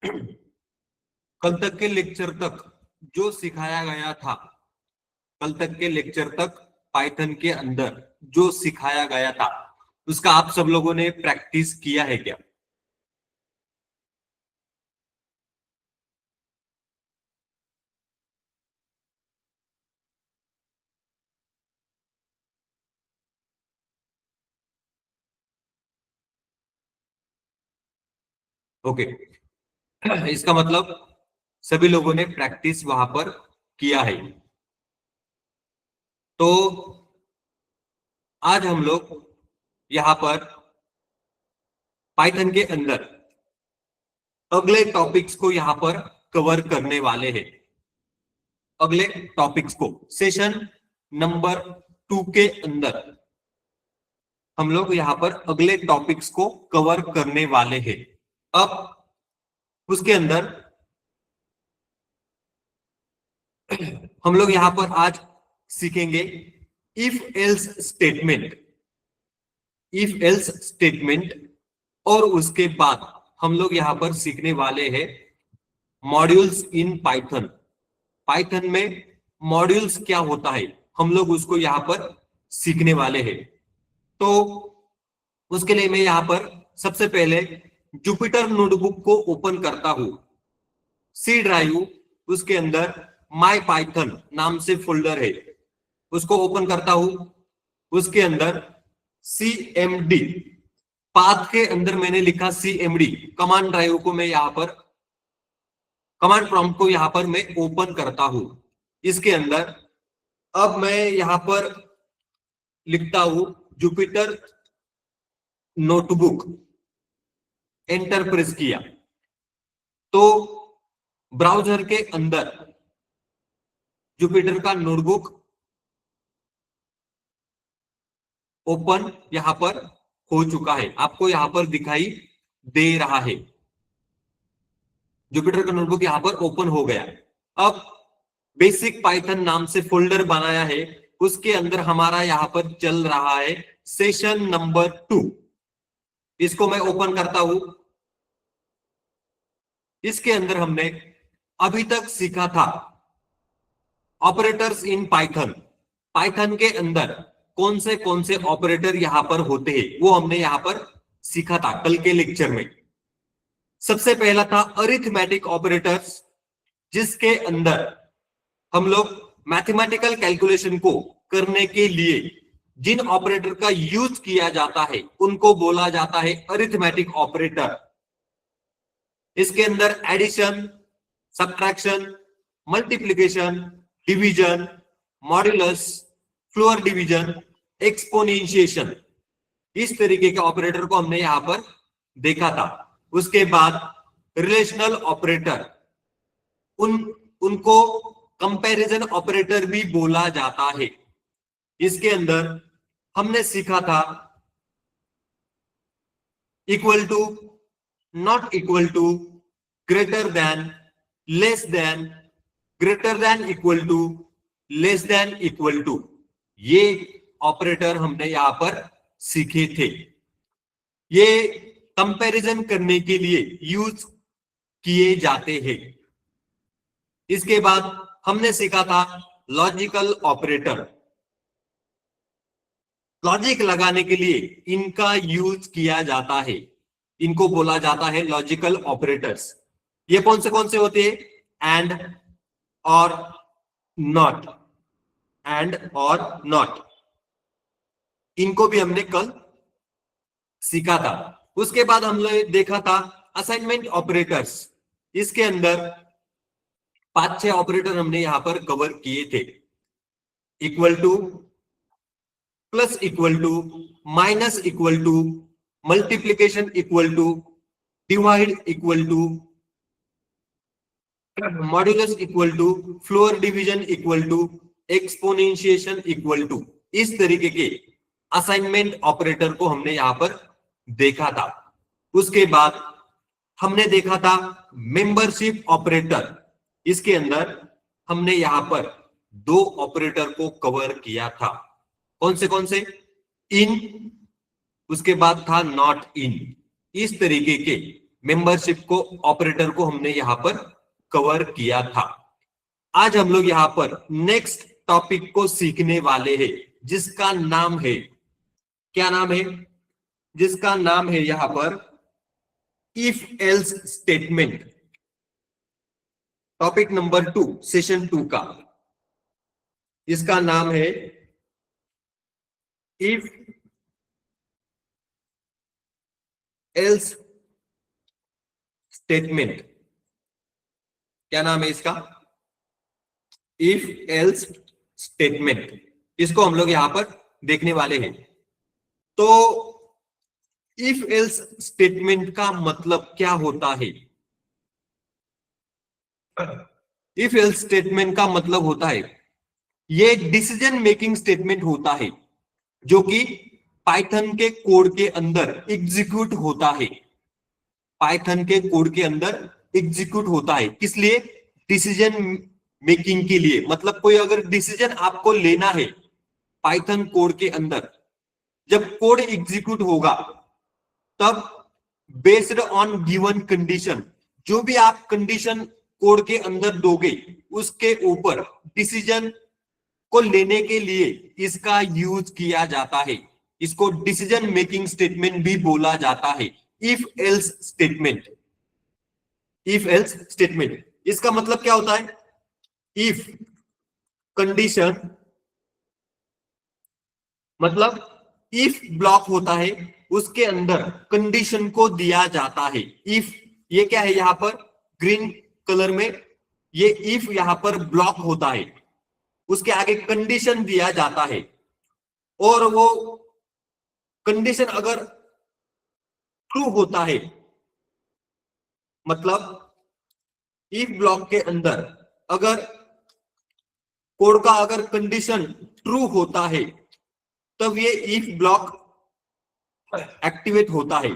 कल तक के लेक्चर तक जो सिखाया गया था, कल तक के लेक्चर तक पाइथन के अंदर जो सिखाया गया था उसका आप सब लोगों ने प्रैक्टिस किया है क्या? ओके, इसका मतलब सभी लोगों ने प्रैक्टिस वहां पर किया है। तो आज हम लोग यहां पर पाइथन के अंदर अगले टॉपिक्स को यहां पर कवर करने वाले हैं। अगले टॉपिक्स को सेशन नंबर 2 के अंदर हम लोग यहां पर अगले टॉपिक्स को कवर करने वाले हैं। अब उसके अंदर हम लोग यहां पर आज सीखेंगे if else statement, if else statement, और उसके बाद हम लोग यहां पर सीखने वाले हैं मॉड्यूल्स इन पाइथन। पाइथन में मॉड्यूल्स क्या होता है हम लोग उसको यहां पर सीखने वाले हैं। तो उसके लिए मैं यहां पर सबसे पहले जुपिटर नोटबुक को ओपन करता हूं। सी ड्राइव, उसके अंदर माई पाइथन नाम से फोल्डर है, उसको ओपन करता हूं। उसके अंदर CMD पाथ के अंदर मैंने लिखा CMD, कमांड ड्राइव को मैं यहां पर कमांड प्रॉम्प्ट को यहां पर मैं ओपन करता हूं। इसके अंदर अब मैं यहां पर लिखता हूं जुपिटर नोटबुक, एंटर प्रेस किया तो ब्राउजर के अंदर जुपिटर का नोटबुक ओपन यहां पर हो चुका है, आपको यहां पर दिखाई दे रहा है। जुपिटर का नोटबुक यहां पर ओपन हो गया। अब बेसिक पाइथन नाम से फोल्डर बनाया है, उसके अंदर हमारा यहां पर चल रहा है सेशन नंबर 2। इसको मैं ओपन करता हूं। इसके अंदर हमने अभी तक सीखा था ऑपरेटर्स इन पाइथन। पाइथन के अंदर कौन से ऑपरेटर यहां पर होते हैं वो हमने यहां पर सीखा था कल के लेक्चर में। सबसे पहला था अरिथमेटिक ऑपरेटर्स, जिसके अंदर हम लोग मैथमेटिकल कैलकुलेशन को करने के लिए जिन ऑपरेटर का यूज किया जाता है उनको बोला जाता है अरिथमेटिक ऑपरेटर। इसके अंदर addition, subtraction, multiplication, division, modulus, floor division, exponentiation, इस तरीके के ऑपरेटर को हमने यहां पर देखा था। उसके बाद रिलेशनल ऑपरेटर, उनको कंपैरिजन ऑपरेटर भी बोला जाता है। इसके अंदर हमने सीखा था equal to, not equal to, greater than, less than, greater than equal to, less than equal to, ये ऑपरेटर हमने यहां पर सीखे थे। ये कंपैरिजन करने के लिए यूज किए जाते हैं। इसके बाद हमने सीखा था लॉजिकल ऑपरेटर। लॉजिक लगाने के लिए इनका यूज किया जाता है, इनको बोला जाता है लॉजिकल ऑपरेटर्स। ये कौन से होते हैं? एंड और नॉट, एंड और नॉट, इनको भी हमने कल सीखा था। उसके बाद हमने देखा था असाइनमेंट ऑपरेटर्स। इसके अंदर 5-6 ऑपरेटर हमने यहां पर कवर किए थे। Equal to, plus equal to, minus equal to, multiplication equal to, divide equal to, modulus equal to, floor division equal to, exponentiation equal to, इस तरीके के असाइनमेंट ऑपरेटर को हमने यहां पर देखा था। उसके बाद हमने देखा था मेंबरशिप ऑपरेटर। इसके अंदर हमने यहां पर 2 ऑपरेटर को कवर किया था। कौन से? इन, उसके बाद था नॉट इन। इस तरीके के मेंबरशिप को, ऑपरेटर को हमने यहां पर कवर किया था। आज हम लोग यहां पर नेक्स्ट टॉपिक को सीखने वाले हैं, जिसका नाम है, क्या नाम है, जिसका नाम है यहां पर if else statement. Topic number 2 session 2 का, इसका नाम है इफ एल्स स्टेटमेंट। क्या नाम है इसका? If else statement. इसको हम लोग यहां पर देखने वाले हैं। तो इफ एल्स स्टेटमेंट का मतलब क्या होता है? इफ एल्स स्टेटमेंट का मतलब होता है, ये डिसीजन मेकिंग स्टेटमेंट होता है जो कि पाइथन के कोड के अंदर एग्जीक्यूट होता है। पाइथन के कोड के अंदर एग्जीक्यूट होता है, किस लिए? डिसीजन मेकिंग के लिए। मतलब कोई अगर डिसीजन आपको लेना है पाइथन कोड के अंदर, जब कोड एग्जीक्यूट होगा तब बेस्ड ऑन गिवन कंडीशन, जो भी आप कंडीशन कोड के अंदर दोगे उसके ऊपर डिसीजन को लेने के लिए इसका यूज किया जाता है। इसको डिसीजन मेकिंग स्टेटमेंट भी बोला जाता है, if else statement. If else statement, इसका मतलब क्या होता है? इफ कंडीशन, मतलब इफ ब्लॉक होता है, उसके अंदर कंडीशन को दिया जाता है। इफ, ये क्या है यहां पर ग्रीन कलर में, ये इफ यहां पर ब्लॉक होता है, उसके आगे कंडीशन दिया जाता है, और वो कंडीशन अगर ट्रू होता है, मतलब इफ ब्लॉक के अंदर अगर कोड का अगर कंडीशन ट्रू होता है तब ये इफ ब्लॉक एक्टिवेट होता है।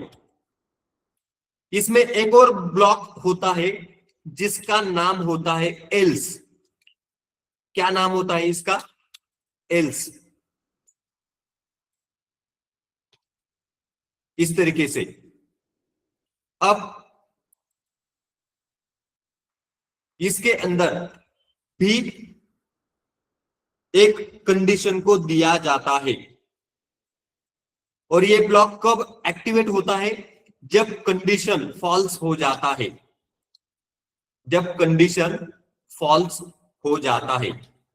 इसमें एक और ब्लॉक होता है जिसका नाम होता है एल्स। क्या नाम होता है इसका? एल्स। इस तरीके से। अब इसके अंदर भी एक कंडीशन को दिया जाता है, और ये ब्लॉक कब एक्टिवेट होता है? जब कंडीशन फॉल्स हो जाता है। जब कंडीशन फॉल्स हो जाता है।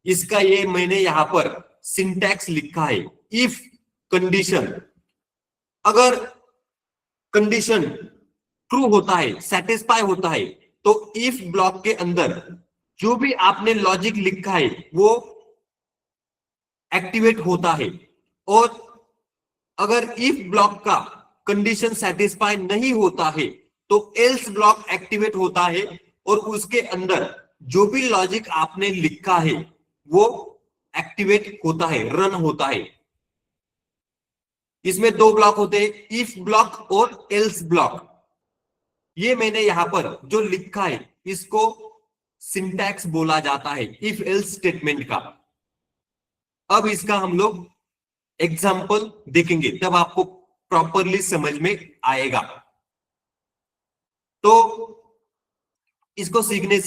इसका ये मैंने यहां पर सिंटैक्स लिखा है। इफ कंडीशन, अगर कंडीशन ट्रू होता है, सेटिस्फाई होता है, तो इफ ब्लॉक के अंदर जो भी आपने लॉजिक लिखा है वो एक्टिवेट होता है। और अगर इफ ब्लॉक का कंडीशन सेटिस्फाई नहीं होता है तो एल्स ब्लॉक एक्टिवेट होता है, और उसके अंदर जो भी लॉजिक आपने लिखा है वो एक्टिवेट होता है, रन होता है। इसमें दो ब्लॉक होते हैं, इफ ब्लॉक और एल्स ब्लॉक। ये मैंने यहां पर जो लिखा है इसको सिंटैक्स बोला जाता है, इफ एल्स स्टेटमेंट का। अब इसका हम लोग एग्जाम्पल देखेंगे, तब आपको प्रॉपरली समझ में आएगा। तो इसको सीखने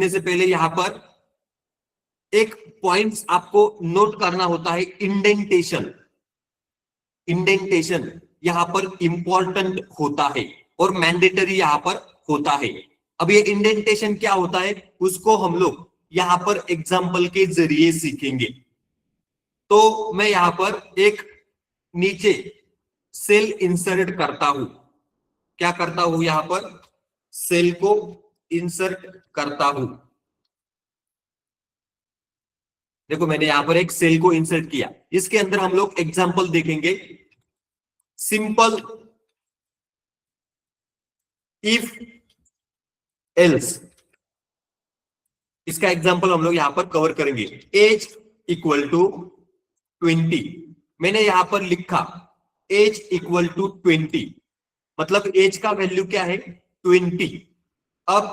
से पहले यहां पर एक पॉइंट्स आपको नोट करना होता है, इंडेंटेशन। इंडेंटेशन यहां पर इंपॉर्टेंट होता है और मैंडेटरी यहां पर होता है। अब ये इंडेंटेशन क्या होता है उसको हम लोग यहां पर एग्जाम्पल के जरिए सीखेंगे। तो मैं यहां पर एक नीचे सेल इंसर्ट करता हूं। क्या करता हूं? यहां पर सेल को इंसर्ट करता हूं। देखो मैंने यहां पर एक सेल को इंसर्ट किया। इसके अंदर हम लोग एग्जाम्पल देखेंगे, सिंपल इफ एल्स। इसका एग्जाम्पल हम लोग यहां पर कवर करेंगे। Age equal to 20। मैंने यहां पर लिखा एज इक्वल टू 20, मतलब एज का वैल्यू क्या है? 20। अब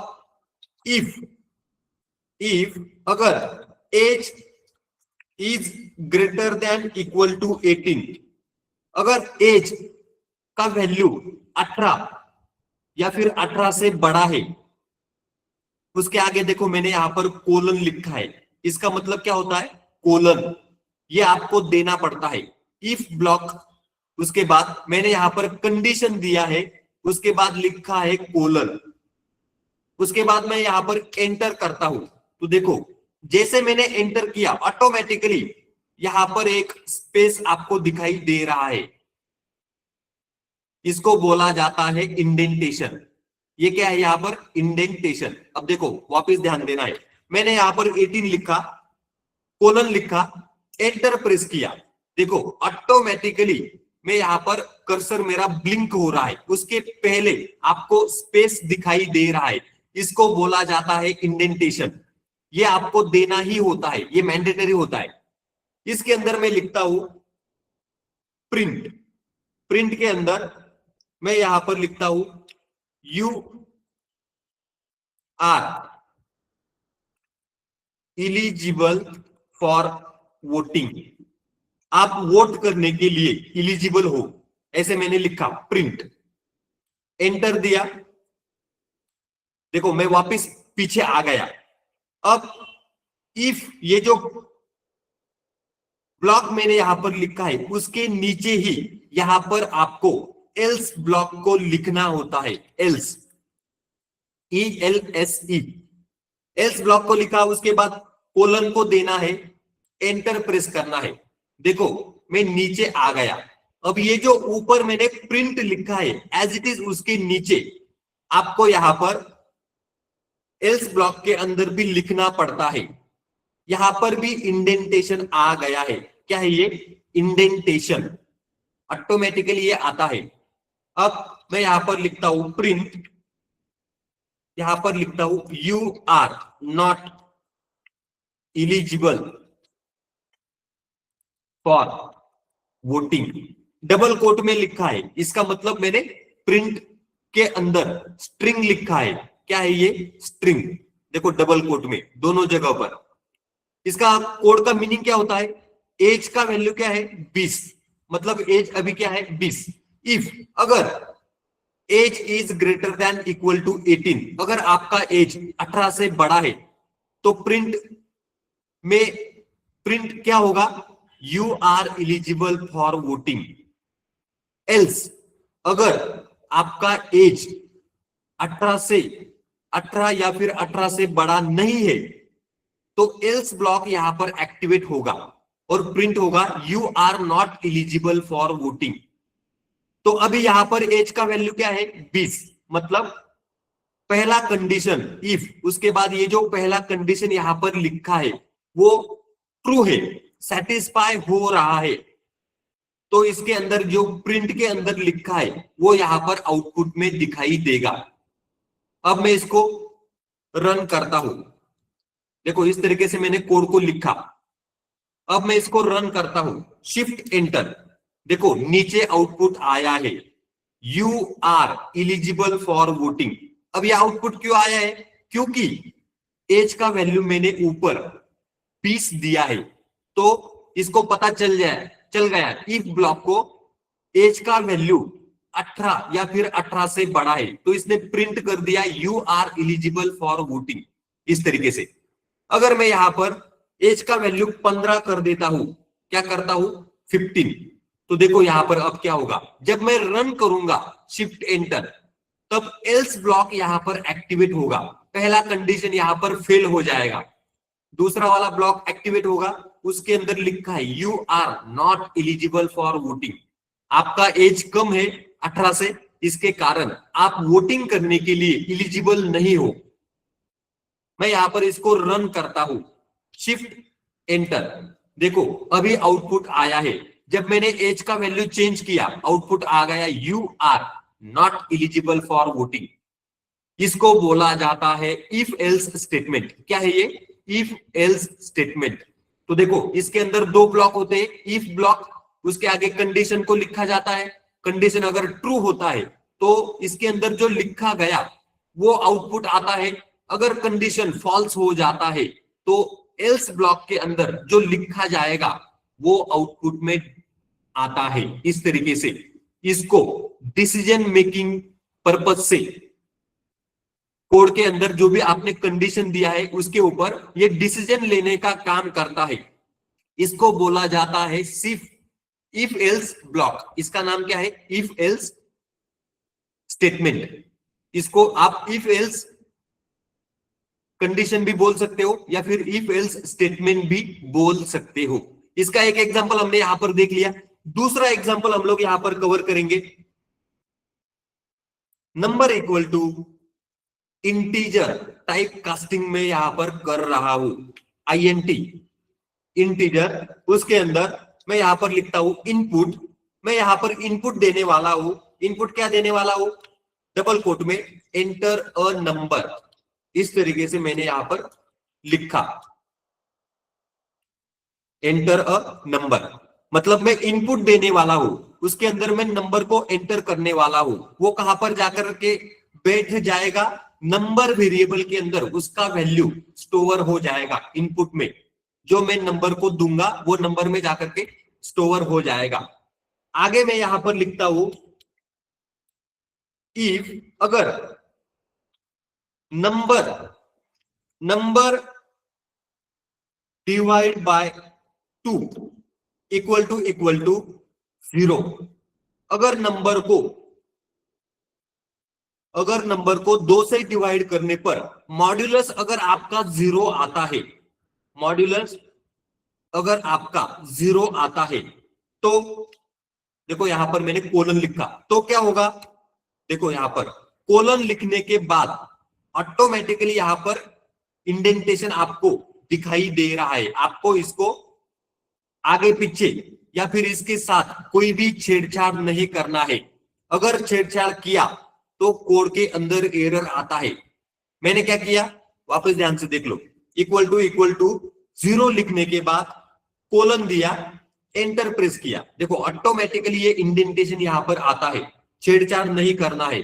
इफ अगर age is greater than equal to 18, अगर एज का वैल्यू 18 या फिर 18 से बड़ा है, उसके आगे देखो मैंने यहां पर कोलन लिखा है। इसका मतलब क्या होता है? कोलन, ये आपको देना पड़ता है। इफ ब्लॉक, उसके बाद मैंने यहां पर कंडीशन दिया है, उसके बाद लिखा है कोलन, उसके बाद मैं यहां पर एंटर करता हूं। तो देखो जैसे मैंने एंटर किया ऑटोमेटिकली यहां पर एक स्पेस आपको दिखाई दे रहा है, इसको बोला जाता है इंडेंटेशन। ये क्या है यहां पर? इंडेंटेशन। अब देखो वापस ध्यान देना है, मैंने यहां पर 18 लिखा, कोलन लिखा, एंटर प्रेस किया, देखो ऑटोमेटिकली मैं यहां पर कर्सर मेरा ब्लिंक हो रहा है, उसके पहले आपको स्पेस दिखाई दे रहा है, इसको बोला जाता है इंडेंटेशन। ये आपको देना ही होता है, ये मैंडेटरी होता है। इसके अंदर मैं लिखता हूं प्रिंट, प्रिंट के अंदर मैं यहां पर लिखता हूं you are eligible for voting, आप वोट करने के लिए इलिजिबल हो, ऐसे मैंने लिखा, प्रिंट, एंटर दिया, देखो मैं वापस पीछे आ गया। अब इफ ये जो ब्लॉक मैंने यहां पर लिखा है उसके नीचे ही यहां पर आपको एल्स ब्लॉक को लिखना होता है, एल्स, ELSE, एल्स ब्लॉक को लिखा, उसके बाद कोलन को देना है, एंटर प्रेस करना है। देखो मैं नीचे आ गया। अब ये जो ऊपर मैंने प्रिंट लिखा है एज इट इज, उसके नीचे आपको यहां पर एल्स ब्लॉक के अंदर भी लिखना पड़ता है। यहां पर भी इंडेंटेशन आ गया है, क्या है ये? इंडेंटेशन, ऑटोमेटिकली ये आता है। अब मैं यहां पर लिखता हूं प्रिंट, यहां पर लिखता हूं you are not eligible for voting, double quote में लिखा है, इसका मतलब मैंने प्रिंट के अंदर स्ट्रिंग लिखा है, क्या है ये? स्ट्रिंग, देखो डबल कोट में दोनों जगह पर। इसका कोड का मीनिंग क्या होता है? एज का वैल्यू क्या है? 20, मतलब एज अभी क्या है? 20। इफ, अगर age is greater than equal to 18, अगर आपका एज 18 से बड़ा है तो प्रिंट में प्रिंट क्या होगा? You are eligible for voting. Else, अगर आपका एज 18 या फिर 18 से बड़ा नहीं है तो एल्स ब्लॉक यहां पर एक्टिवेट होगा और प्रिंट होगा you are not eligible for voting. तो अभी यहां पर एज का वैल्यू क्या है? 20, मतलब पहला कंडीशन इफ, उसके बाद ये जो पहला कंडीशन यहां पर लिखा है वो ट्रू है, सेटिस्फाई हो रहा है, तो इसके अंदर जो प्रिंट के अंदर लिखा है वो यहां पर आउटपुट में दिखाई देगा। अब मैं इसको रन करता हूं, देखो इस तरीके से मैंने कोड को लिखा। अब मैं इसको रन करता हूं, शिफ्ट एंटर, देखो नीचे आउटपुट आया है you are eligible for voting. अब ये आउटपुट क्यों आया है? क्योंकि एज का वैल्यू मैंने ऊपर 20 दिया है, तो इसको पता चल गया इफ ब्लॉक को एज का वैल्यू 18 या फिर 18 से बड़ा है, तो इसने प्रिंट कर दिया you are eligible for voting, इस तरीके से। अगर मैं यहां पर एज का वैल्यू 15 कर देता हूं, क्या करता हूं? 15, तो देखो यहां पर अब क्या होगा, जब मैं रन करूंगा शिफ्ट एंटर, तब एल्स ब्लॉक यहां पर एक्टिवेट होगा, पहला कंडीशन यहां पर फेल हो जाएगा, दूसरा वाला ब्लॉक एक्टिवेट होगा, उसके अंदर लिखा है you are not eligible for voting, आपका एज कम है 18 से, इसके कारण आप वोटिंग करने के लिए एलिजिबल नहीं हो। मैं यहां पर इसको रन करता हूं, शिफ्ट एंटर, देखो अभी आउटपुट आया है, जब मैंने एज का वैल्यू चेंज किया आउटपुट आ गया you are not eligible for voting. इसको बोला जाता है इफ एल्स स्टेटमेंट। क्या है ये? If else statement. तो देखो इसके अंदर दो ब्लॉक होते हैं, इफ ब्लॉक, उसके आगे कंडीशन को लिखा जाता है, कंडीशन अगर ट्रू होता है तो इसके अंदर जो लिखा गया वो आउटपुट आता है, अगर कंडीशन फॉल्स हो जाता है तो एल्स ब्लॉक के अंदर जो लिखा जाएगा वो आउटपुट में आता है। इस तरीके से इसको डिसीजन मेकिंग पर्पज से, कोड के अंदर जो भी आपने कंडीशन दिया है उसके ऊपर ये डिसीजन लेने का काम करता है, इसको बोला जाता है सिर्फ इफ एल्स ब्लॉक। इसका नाम क्या है? If else statement. इसको आप इफ एल्स कंडीशन भी बोल सकते हो या फिर इफ एल्स स्टेटमेंट भी बोल सकते हो। इसका एक एग्जांपल हमने यहां पर देख लिया। दूसरा एग्जांपल हम लोग यहां पर कवर करेंगे। Number equal to integer type casting में यहां पर कर रहा हूं, INT इंटीजर। उसके अंदर मैं यहां पर लिखता हूं इनपुट। मैं यहां पर इनपुट देने वाला हूं। इनपुट क्या देने वाला हूं? डबल कोट में एंटर अ नंबर। इस तरीके से मैंने यहां पर लिखा एंटर अ नंबर, मतलब मैं इनपुट देने वाला हूं, उसके अंदर मैं नंबर को एंटर करने वाला हूं। वो कहां पर जाकर के बैठ जाएगा? नंबर वेरिएबल के अंदर उसका वैल्यू स्टोर हो जाएगा। इनपुट में जो मैं नंबर को दूंगा वो नंबर में जाकर के स्टोर हो जाएगा। आगे मैं यहां पर लिखता हूं इफ अगर number divide by 2 equal to 0। अगर नंबर को 2 से डिवाइड करने पर मॉड्यूलस अगर आपका 0 आता है, मॉड्यूलस अगर आपका 0 आता है तो देखो यहां पर मैंने कोलन लिखा तो क्या होगा? देखो यहां पर कोलन लिखने के बाद ऑटोमेटिकली यहां पर इंडेंटेशन आपको दिखाई दे रहा है। आपको इसको आगे पीछे या फिर इसके साथ कोई भी छेड़छाड़ नहीं करना है। अगर छेड़छाड़ किया तो कोड के अंदर एरर आता है। मैंने क्या किया? वापस ध्यान से देख लो। इक्वल टू 0 लिखने के बाद कोलन दिया, एंटर प्रेस किया, देखो ऑटोमेटिकली ये इंडेंटेशन यहां पर आता है। छेड़छाड़ नहीं करना है।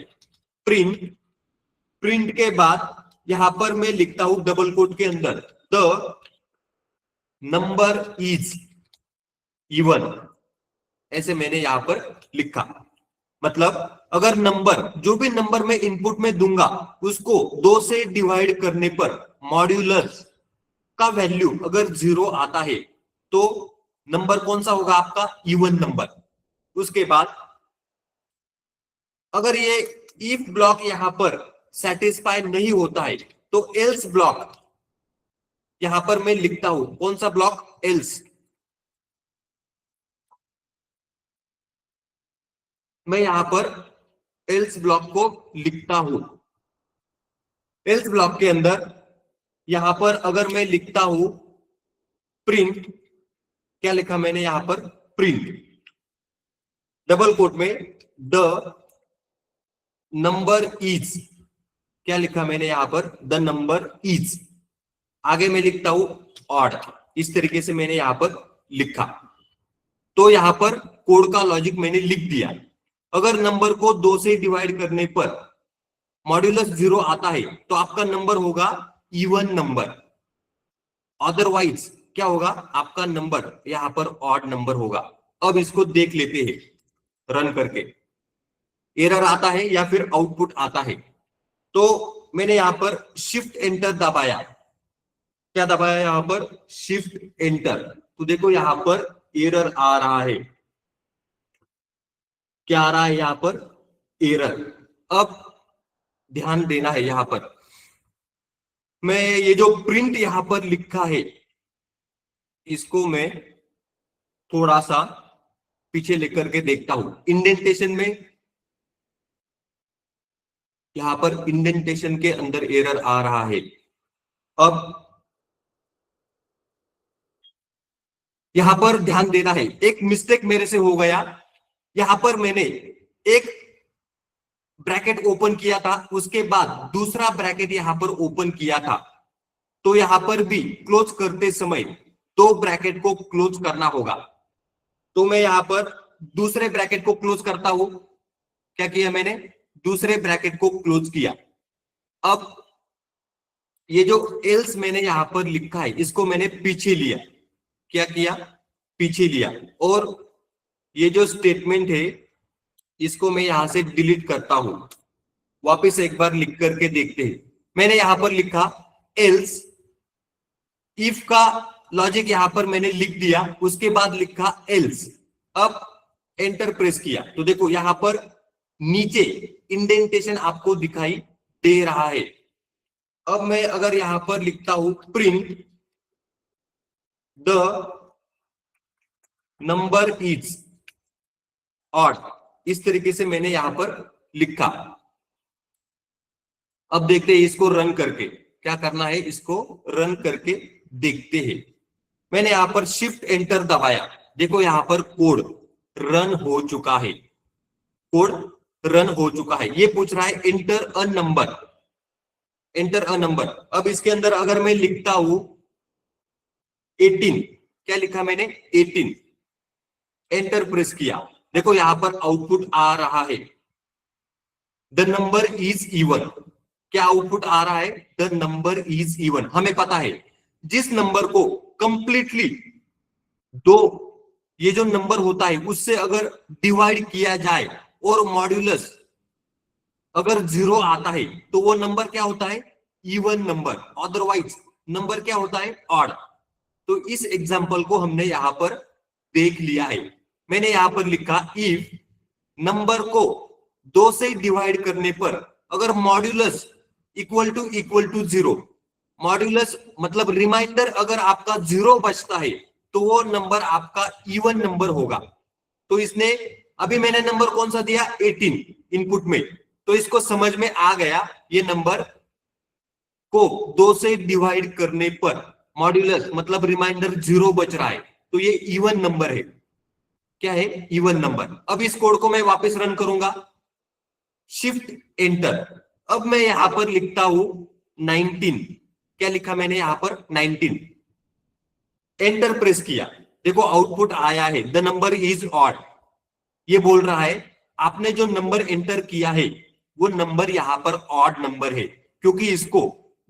प्रिंट के बाद यहां पर मैं लिखता हूं डबल कोट के अंदर द नंबर इज इवन। ऐसे मैंने यहां पर लिखा, मतलब अगर नंबर जो भी नंबर मैं इनपुट में दूंगा उसको 2 से डिवाइड करने पर मॉड्यूलस का वैल्यू अगर 0 आता है तो नंबर कौन सा होगा? आपका इवन नंबर। उसके बाद अगर ये इफ ब्लॉक यहां पर सेटिस्फाई नहीं होता है तो एल्स ब्लॉक यहां पर मैं लिखता हूं। कौन सा ब्लॉक? एल्स। मैं यहां पर एल्स ब्लॉक को लिखता हूं। एल्स ब्लॉक के अंदर यहां पर अगर मैं लिखता हूं प्रिंट, क्या लिखा मैंने यहां पर? प्रिंट डबल कोट में द नंबर इज, क्या लिखा मैंने यहां पर? The number is. आगे मैं लिखता हूं ऑड। इस तरीके से मैंने यहां पर लिखा। तो यहां पर कोड का लॉजिक मैंने लिख दिया। अगर नंबर को 2 से डिवाइड करने पर मॉड्यूलस 0 आता है तो आपका नंबर होगा इवन नंबर। अदरवाइज क्या होगा? आपका नंबर यहां पर ऑड नंबर होगा। अब इसको देख लेते हैं रन करके, एरर आता है या फिर आउटपुट आता है। तो मैंने यहां पर शिफ्ट एंटर दबाया। क्या दबाया? यहां पर शिफ्ट एंटर। तो देखो यहां पर एरर आ रहा है। क्या आ रहा है यहां पर? एरर। अब ध्यान देना है यहां पर। मैं ये जो प्रिंट यहां पर लिखा है इसको मैं थोड़ा सा पीछे लेकर के देखता हूं। इंडेंटेशन में यहां पर इंडेंटेशन के अंदर एरर आ रहा है। अब यहां पर ध्यान देना है, एक मिस्टेक मेरे से हो गया। यहां पर मैंने एक ब्रैकेट ओपन किया था, उसके बाद दूसरा ब्रैकेट यहां पर ओपन किया था। तो यहां पर भी क्लोज करते समय 2 ब्रैकेट को क्लोज करना होगा। तो मैं यहां पर दूसरे ब्रैकेट को क्लोज करता हूं। क्या किया मैंने? दूसरे ब्रैकेट को क्लोज किया। अब ये जो एल्स मैंने यहां पर लिखा है इसको मैंने पीछे लिया। क्या किया? पीछे लिया। और ये जो स्टेटमेंट है इसको मैं यहां से डिलीट करता हूं, वापस एक बार लिख करके देखते हैं। मैंने यहां पर लिखा एल्स, इफ का लॉजिक यहां पर मैंने लिख दिया, उसके बाद लिखा एल्स। अब एंटर प्रेस किया तो देखो यहां पर नीचे इंडेंटेशन आपको दिखाई दे रहा है। अब मैं अगर यहां पर लिखता हूं print the number is odd, इस तरीके से मैंने यहां पर लिखा। अब देखते हैं इसको रन करके क्या करना है, इसको रन करके देखते हैं। मैंने यहां पर शिफ्ट एंटर दबाया, देखो यहां पर कोड रन हो चुका है, कोड रन हो चुका है। ये पूछ रहा है enter a number, enter a number. अब इसके अंदर अगर मैं लिखता हूं 18, क्या लिखा मैंने 18, एंटर प्रेस किया, देखो यहां पर आउटपुट आ रहा है द नंबर इज इवन। क्या आउटपुट आ रहा है, द नंबर इज इवन। हमें पता है जिस नंबर को कंप्लीटली दो, ये जो नंबर होता है उससे अगर डिवाइड किया जाए और मॉड्यूलस अगर 0 आता है तो वो नंबर क्या होता है, इवन नंबर। अदरवाइज नंबर क्या होता है, ऑड। तो इस एग्जांपल को हमने यहां पर देख लिया है। मैंने यहां पर लिखा इफ नंबर को 2 से डिवाइड करने पर अगर मॉड्यूलस इक्वल टू 0, मॉड्यूलस मतलब रिमाइंडर अगर आपका 0 बचता है तो वो नंबर आपका इवन नंबर होगा। तो इसने अभी मैंने नंबर कौन सा दिया 18 इनपुट में, तो इसको समझ में आ गया ये नंबर को 2 से डिवाइड करने पर मॉड्यूलस मतलब रिमाइंडर 0 बच रहा है, तो ये इवन नंबर है। क्या है, इवन नंबर। अब इस कोड को मैं वापस रन करूंगा, शिफ्ट एंटर। अब मैं यहां पर लिखता हूं 19, क्या लिखा मैंने यहां पर 19, एंटर प्रेस किया, देखो आउटपुट आया है द नंबर इज ऑड। ये बोल रहा है आपने जो नंबर एंटर किया है वो नंबर यहां पर ऑड नंबर है, क्योंकि इसको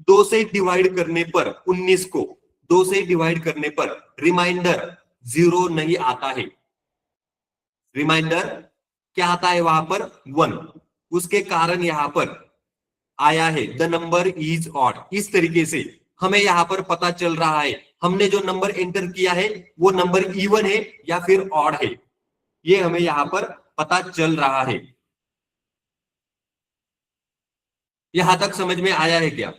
2 से डिवाइड करने पर 19 को 2 से डिवाइड करने पर रिमाइंडर 0 नहीं आता है, रिमाइंडर क्या आता है वहां पर 1। उसके कारण यहां पर आया है द नंबर इज ऑड। इस तरीके से हमें यहां पर पता चल रहा है हमने जो नंबर एंटर किया है वो नंबर इवन है या फिर ऑड है, ये हमें यहां पर पता चल रहा है। यहां तक समझ में आया है क्या?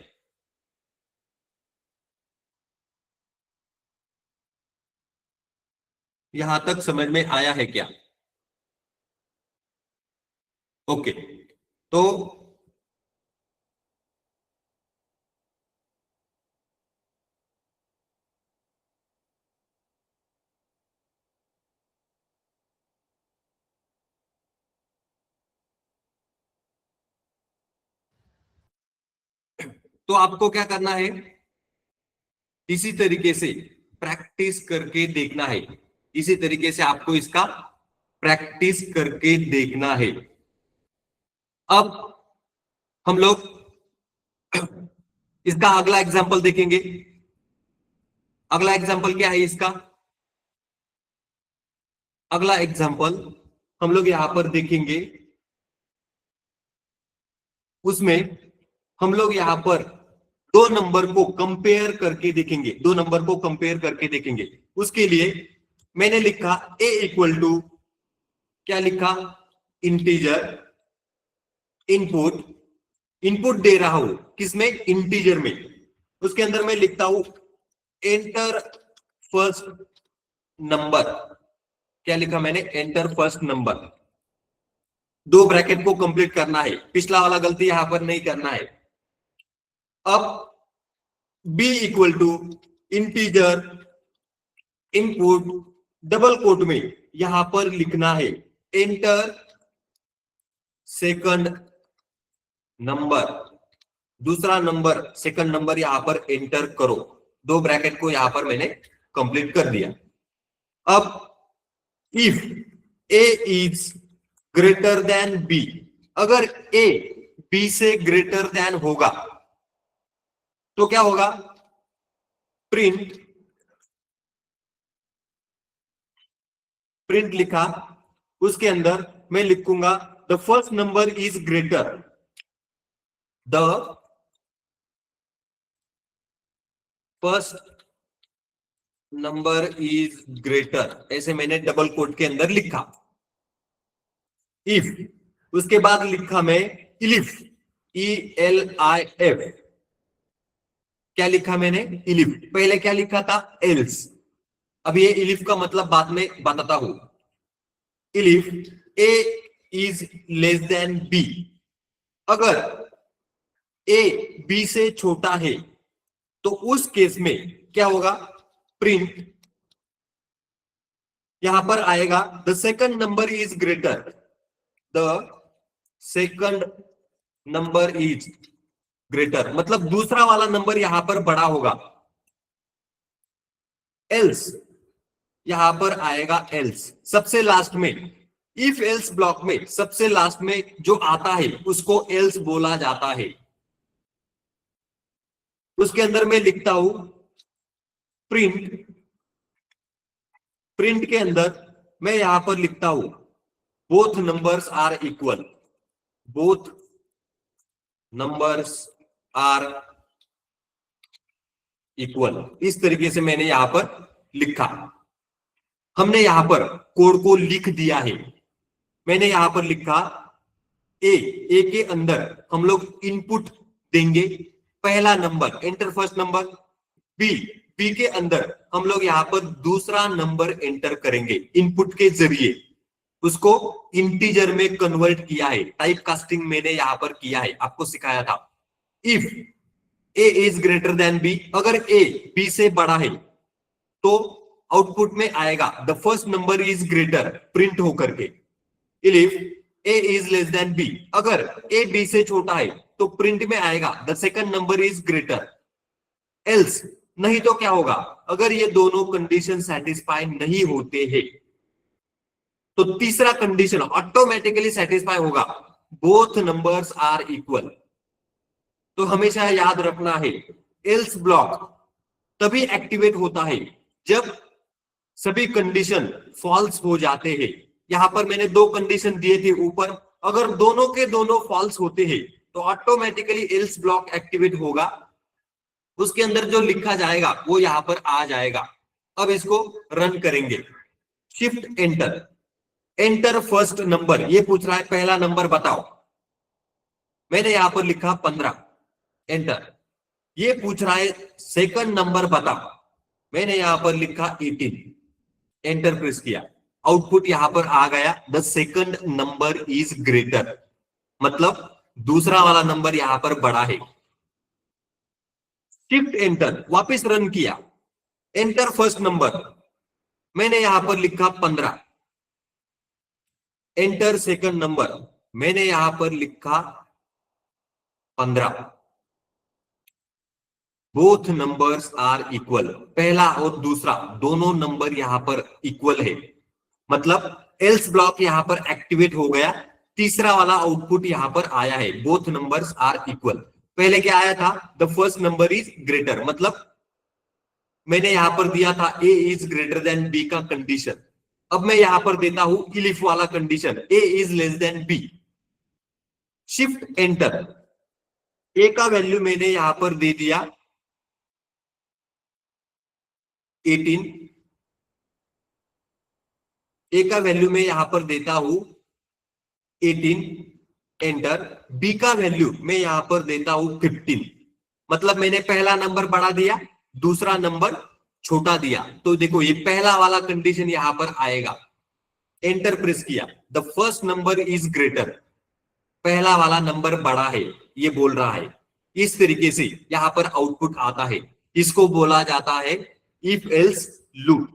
यहां तक समझ में आया है क्या? ओके, तो आपको क्या करना है, इसी तरीके से प्रैक्टिस करके देखना है, इसी तरीके से आपको इसका प्रैक्टिस करके देखना है। अब हम लोग इसका अगला एग्जांपल देखेंगे। अगला एग्जांपल क्या है इसका, अगला एग्जांपल हम लोग यहां पर देखेंगे, उसमें हम लोग यहां पर दो नंबर को कंपेयर करके देखेंगे, दो नंबर को कंपेयर करके देखेंगे। उसके लिए मैंने लिखा a इक्वल टू, क्या लिखा, इंटीजर इनपुट, इनपुट दे रहा हूं किसमें, इंटीजर में। उसके अंदर मैं लिखता हूं एंटर फर्स्ट नंबर, क्या लिखा मैंने, एंटर फर्स्ट नंबर। दो ब्रैकेट को कंप्लीट करना है, पिछला वाला गलती यहां पर नहीं करना है। अब b equal to integer input double quote में यहां पर लिखना है एंटर सेकंड नंबर, दूसरा नंबर सेकंड नंबर यहां पर एंटर करो। दो ब्रैकेट को यहां पर मैंने कंप्लीट कर दिया। अब if a is greater then b, अगर a b से ग्रेटर देन होगा तो क्या होगा, प्रिंट, प्रिंट लिखा, उसके अंदर मैं लिखूंगा the first number is greater, the first number is greater, ऐसे मैंने डबल कोट के अंदर लिखा। इफ, उसके बाद लिखा मैं इलिफ, ELIF। क्या लिखा मैंने? इलिफ। पहले क्या लिखा था? एल्स। अब ये इलिफ का मतलब बाद में बताता हूं। इलिफ ए इज लेस देन बी, अगर ए बी से छोटा है तो उस केस में क्या होगा? प्रिंट यहां पर आएगा the second number is greater, the second number is greater, मतलब दूसरा वाला नंबर यहां पर बड़ा होगा। एल्स, यहां पर आएगा एल्स सबसे लास्ट में। इफ एल्स ब्लॉक में सबसे लास्ट में जो आता है उसको एल्स बोला जाता है। उसके अंदर मैं लिखता हूं प्रिंट, प्रिंट के अंदर मैं यहां पर लिखता हूं both numbers are equal, both numbers are equal. इस तरीके से मैंने यहां पर लिखा। हमने यहां पर कोड को लिख दिया है। मैंने यहां पर लिखा ए के अंदर हम लोग इनपुट देंगे पहला number, enter first number. B के अंदर हम लोग यहां पर दूसरा नंबर एंटर करेंगे इनपुट के जरिए। उसको इंटीजर में कन्वर्ट किया है, टाइप कास्टिंग मैंने यहां पर किया है, आपको सिखाया था। If A is greater than B, अगर ए बी से बड़ा है तो आउटपुट में आएगा the first number is greater, print होकर के। If A is less than B, अगर ए बी से छोटा है तो प्रिंट में आएगा the second number is greater. Else, नहीं तो क्या होगा? अगर ये दोनों कंडीशन सेटिस्फाई नहीं होते हैं तो तीसरा कंडीशन ऑटोमेटिकली सेटिस्फाई होगा, बोथ नंबर्स आर इक्वल। तो हमेशा याद रखना है एल्स ब्लॉक तभी एक्टिवेट होता है जब सभी कंडीशन फॉल्स हो जाते हैं। यहां पर मैंने दो कंडीशन दिए थे ऊपर, अगर दोनों के दोनों फॉल्स होते हैं तो ऑटोमेटिकली एल्स ब्लॉक एक्टिवेट होगा। उसके अंदर जो लिखा जाएगा वो यहां पर आ जाएगा। अब इसको रन करेंगे। Shift enter, enter first number, ये पूछ रहा है पहला नंबर बताओ। मैंने यहां पर लिखा 15, एंटर। ये पूछ रहा है सेकंड नंबर बताओ, मैंने यहां पर लिखा 18, एंटर प्रेस किया। आउटपुट यहां पर आ गया the second number is greater, मतलब दूसरा वाला नंबर यहां पर बड़ा है। शिफ्ट एंटर, वापस रन किया। एंटर फर्स्ट नंबर, मैंने यहां पर लिखा 15, एंटर सेकंड नंबर, मैंने यहां पर लिखा 15। बोथ नंबर्स आर इक्वल, पहला और दूसरा दोनों नंबर यहां पर इक्वल है, मतलब एल्स ब्लॉक यहां पर एक्टिवेट हो गया। तीसरा वाला आउटपुट यहां पर आया है, बोथ नंबर्स आर इक्वल। पहले क्या आया था? The first number is greater, मतलब मैंने यहां पर दिया था A is greater than B का कंडीशन। अब मैं यहां पर देता हूं इलिफ वाला condition, A is less than B. Shift enter, A का वैल्यू मैंने यहां पर दे दिया 18, ए का वैल्यू मैं यहां पर देता हूं 18, एंटर। बी का वैल्यू मैं यहां पर देता हूं 15, मतलब मैंने पहला नंबर बढ़ा दिया, दूसरा नंबर छोटा दिया। तो देखो ये पहला वाला कंडीशन यहां पर आएगा। एंटर प्रेस किया, the first number is greater, पहला वाला नंबर बड़ा है, ये बोल रहा है। इस तरीके से यहां पर आउटपुट आता है। इसको बोला जाता है इफ एल्स लूप।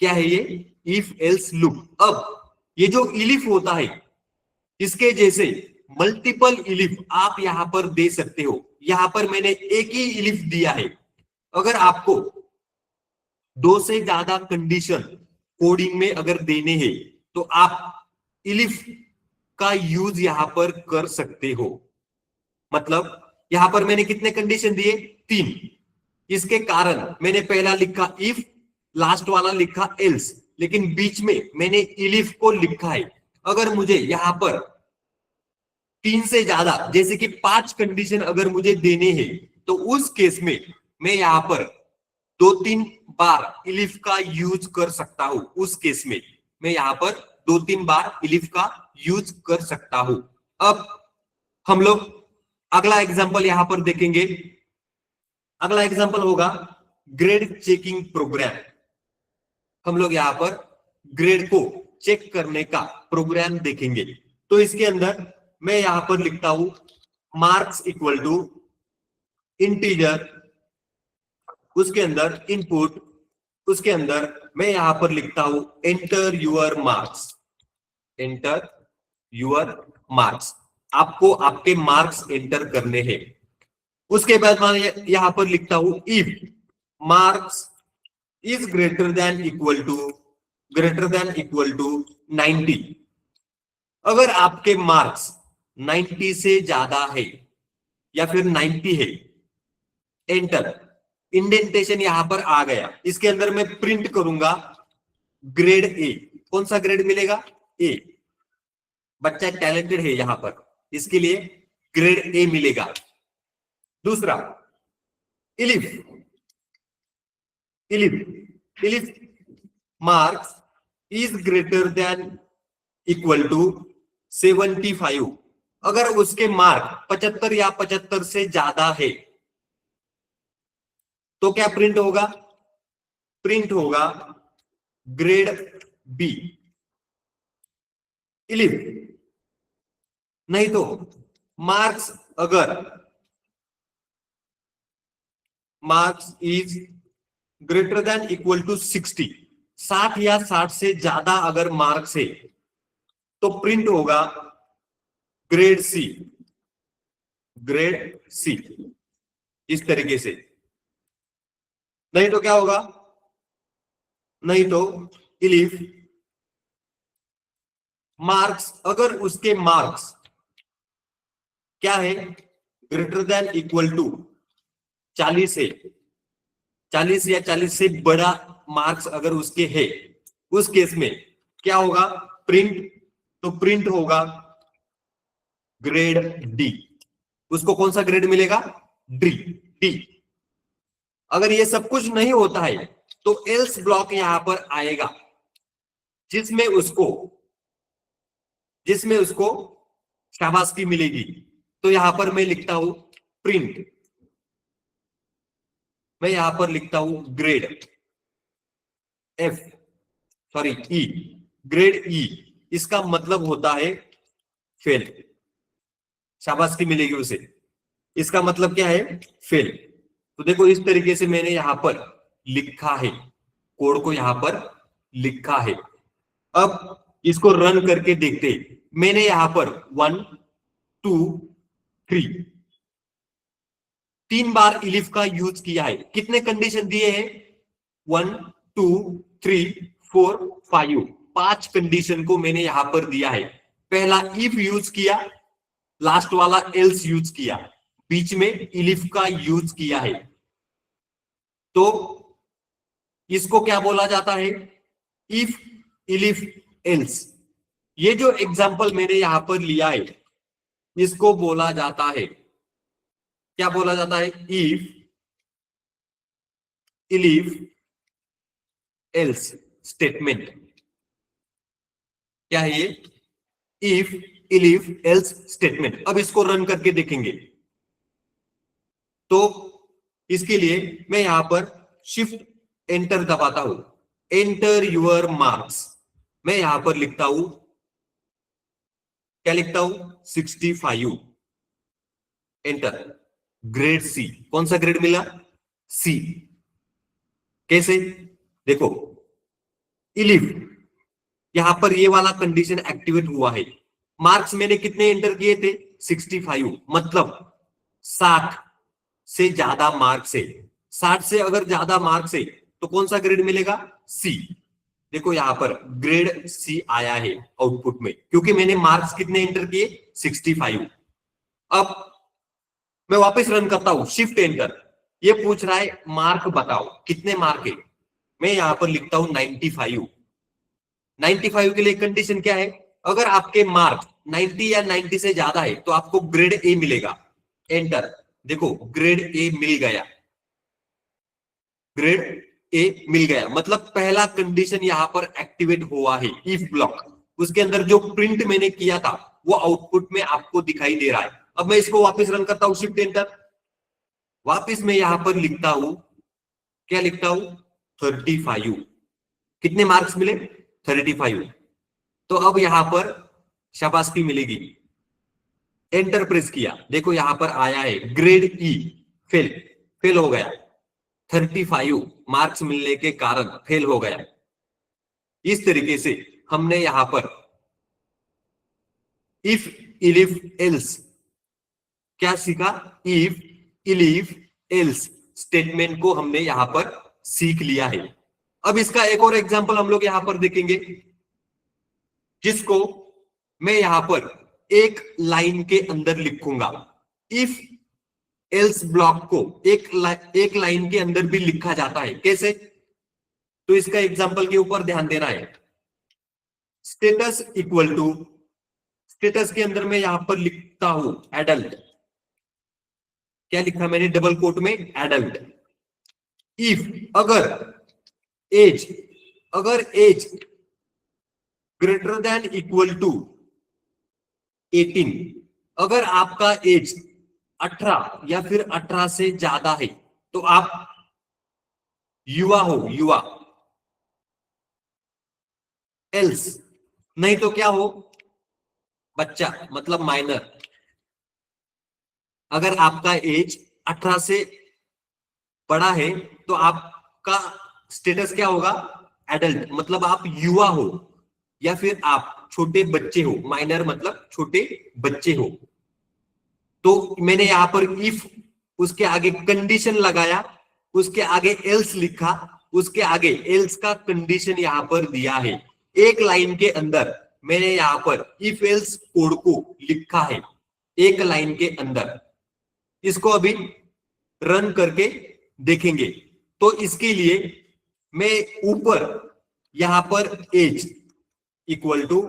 क्या है ये? If else loop. अब ये जो इलिफ होता है इसके जैसे मल्टीपल इलिफ आप यहां पर दे सकते हो। यहां पर मैंने एक ही इलिफ दिया है। अगर आपको दो से ज्यादा कंडीशन कोडिंग में अगर देने हैं तो आप इलिफ का यूज यहां पर कर सकते हो। मतलब यहां पर मैंने कितने कंडीशन दिए? 3। इसके कारण मैंने पहला लिखा इफ, लास्ट वाला लिखा एल्स, लेकिन बीच में मैंने इलिफ को लिखा है। अगर मुझे यहाँ पर 3 से ज्यादा जैसे कि 5 कंडीशन अगर मुझे देने हैं, तो उस केस में मैं यहाँ पर 2-3 बार इलिफ का यूज कर सकता हूं। उस केस में मैं यहाँ पर 2-3 बार इलिफ का यूज कर सकता हूं। अब हम लोग अगला एग्जांपल यहाँ पर देखेंगे। अगला एग्जांपल होगा ग्रेड चेकिंग प्रोग्राम। हम लोग यहाँ पर ग्रेड को चेक करने का प्रोग्राम देखेंगे। तो इसके अंदर मैं यहाँ पर लिखता हूं मार्क्स इक्वल टू इंटीजर, उसके अंदर इनपुट, उसके अंदर मैं यहां पर लिखता हूं enter your marks, enter your marks. आपको आपके मार्क्स एंटर करने हैं। उसके बाद मैं यहां पर लिखता हूं if marks is greater than equal to 90। अगर आपके मार्क्स 90 से ज्यादा है या फिर 90 है, एंटर, इंडेंटेशन यहां पर आ गया। इसके अंदर मैं प्रिंट करूंगा ग्रेड ए। कौन सा ग्रेड मिलेगा? ए। बच्चा टैलेंटेड है यहां पर, इसके लिए ग्रेड ए मिलेगा। दूसरा elif, elif marks is greater than equal to 75। अगर उसके मार्क 75 या 75 से ज्यादा है तो क्या प्रिंट होगा? प्रिंट होगा ग्रेड बी, इलिफ। नहीं तो मार्क्स, अगर marks is greater than equal to 60, 60 या 60 से ज्यादा अगर मार्क्स है तो प्रिंट होगा ग्रेड सी, ग्रेड सी, इस तरीके से। नहीं तो क्या होगा? नहीं तो इलिफ मार्क्स, अगर उसके मार्क्स क्या है? ग्रेटर देन इक्वल टू 40 है, 40 या 40 से बड़ा मार्क्स अगर उसके है, उस केस में क्या होगा? प्रिंट, तो प्रिंट होगा ग्रेड डी। उसको कौन सा ग्रेड मिलेगा? D, D. अगर ये सब कुछ नहीं होता है तो एल्स ब्लॉक यहां पर आएगा, जिसमें उसको शाबाशी मिलेगी। तो यहां पर मैं लिखता हूं प्रिंट, मैं यहां पर लिखता हूं ग्रेड एफ, सॉरी ई, ग्रेड ई। इसका मतलब होता है फेल, शाबाशी मिलेगी उसे। इसका मतलब क्या है? फेल। तो देखो इस तरीके से मैंने यहां पर लिखा है, कोड को यहां पर लिखा है। अब इसको रन करके देखते। मैंने यहां पर 1 2 3 3 बार इलिफ का यूज किया है। कितने कंडीशन दिए हैं? 1 2 3 4 5, 5 कंडीशन को मैंने यहां पर दिया है। पहला इफ यूज किया, लास्ट वाला एल्स यूज किया, बीच में इलिफ का यूज किया है। तो इसको क्या बोला जाता है? If, elif, else. ये जो एग्जांपल मैंने यहां पर लिया है, इसको बोला जाता है, क्या बोला जाता है? If, elif, else statement. क्या है ये? If, elif, else statement. अब इसको रन करके देखेंगे। तो इसके लिए मैं यहां पर शिफ्ट एंटर दबाता हूं, एंटर यूर मार्क्स। मैं यहां पर लिखता हूं, क्या लिखता हूं? 65, एंटर, ग्रेड सी। कौन सा ग्रेड मिला? सी। कैसे? देखो इलिफ, यहां पर ये वाला कंडीशन एक्टिवेट हुआ है। मार्क्स मैंने कितने एंटर किए थे? 65, मतलब 60 से ज्यादा मार्क्स है। 60 से अगर ज्यादा मार्क्स है तो कौन सा ग्रेड मिलेगा? सी। देखो यहां पर ग्रेड सी आया है आउटपुट में, क्योंकि मैंने मार्क्स कितने एंटर किए? 65। अब मैं वापस रन करता हूं, शिफ्ट एंटर। ये पूछ रहा है मार्क बताओ, कितने मार्क है? मैं यहां पर लिखता हूं 95। 95 के लिए कंडीशन क्या है? अगर आपके मार्क 90 या 90 से ज्यादा है तो आपको ग्रेड ए मिलेगा। एंटर। देखो ग्रेड ए मिल गया, ग्रेड ए मिल गया, मतलब पहला कंडीशन यहां पर एक्टिवेट हुआ है इफ ब्लॉक। उसके अंदर जो प्रिंट मैंने किया था वो आउटपुट में आपको दिखाई दे रहा है। अब मैं इसको वापस रन करता हूं, शिफ्ट एंटर। वापस मैं यहां पर लिखता हूं, क्या लिखता हूं, 35। कितने मार्क्स मिले, 35। तो अब यहां पर शाबाशी मिलेगी। एंटर प्रेस किया, देखो यहां पर आया है ग्रेड ई, फेल, फेल हो गया। 35 मार्क्स मिलने के कारण फेल हो गया। इस तरीके से हमने यहां पर इफ इलिफ एल्स क्या सीखा, इफ इलिफ एल्स स्टेटमेंट को हमने यहां पर सीख लिया है। अब इसका एक और एग्जांपल हम लोग यहां पर देखेंगे, जिसको मैं यहां पर एक लाइन के अंदर लिखूंगा। इफ एल्स ब्लॉक को एक लाइन के अंदर भी लिखा जाता है, कैसे, तो इसका एग्जांपल के ऊपर ध्यान देना है। स्टेटस इक्वल टू, स्टेटस के अंदर मैं यहां पर लिखता हूं एडल्ट। क्या लिखा मैंने डबल कोट में, एडल्ट। इफ अगर एज, अगर age greater than equal to 18, अगर आपका एज 18 या फिर 18 से ज्यादा है तो आप युवा हो, युवा। एल्स नहीं तो क्या हो, बच्चा, मतलब माइनर। अगर आपका एज 18 से बड़ा है तो आपका स्टेटस क्या होगा, एडल्ट, मतलब आप युवा हो या फिर आप छोटे बच्चे हो। माइनर मतलब छोटे बच्चे हो। तो मैंने यहां पर इफ, उसके आगे कंडीशन लगाया, उसके आगे एल्स लिखा, उसके आगे एल्स का कंडीशन यहां पर दिया है। एक लाइन के अंदर मैंने यहां पर इफ एल्स कोड को लिखा है, एक लाइन के अंदर। इसको अभी रन करके देखेंगे। तो इसके लिए मैं ऊपर यहां पर एज इक्वल टू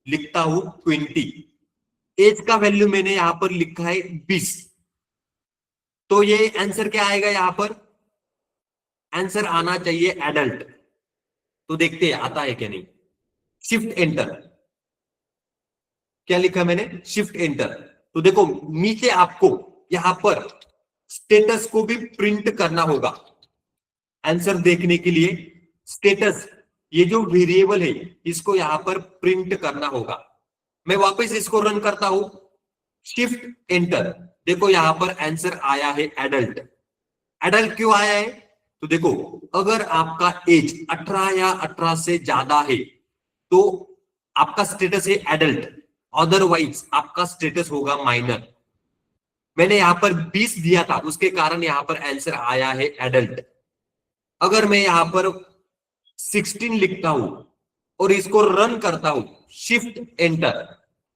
लिखता हूं 20। एज का वैल्यू मैंने यहां पर लिखा है 20। तो ये आंसर क्या आएगा, यहां पर आंसर आना चाहिए एडल्ट। तो देखते हैं आता है क्या नहीं। शिफ्ट एंटर, क्या लिखा मैंने, शिफ्ट एंटर। तो देखो नीचे आपको यहां पर स्टेटस को भी प्रिंट करना होगा। आंसर देखने के लिए स्टेटस, ये जो वेरिएबल है इसको यहां पर प्रिंट करना होगा। मैं वापस इसको रन करता हूं, शिफ्ट एंटर। देखो यहां पर आंसर आया है एडल्ट। एडल्ट क्यों आया है, तो देखो अगर आपका एज 18 या 18 से ज्यादा है तो आपका स्टेटस है एडल्ट, अदरवाइज आपका स्टेटस होगा माइनर। मैंने यहां पर 20 दिया था, उसके कारण यहां पर आंसर आया है एडल्ट। अगर मैं यहां पर 16 लिखता हूं और इसको रन करता हूं, शिफ्ट एंटर,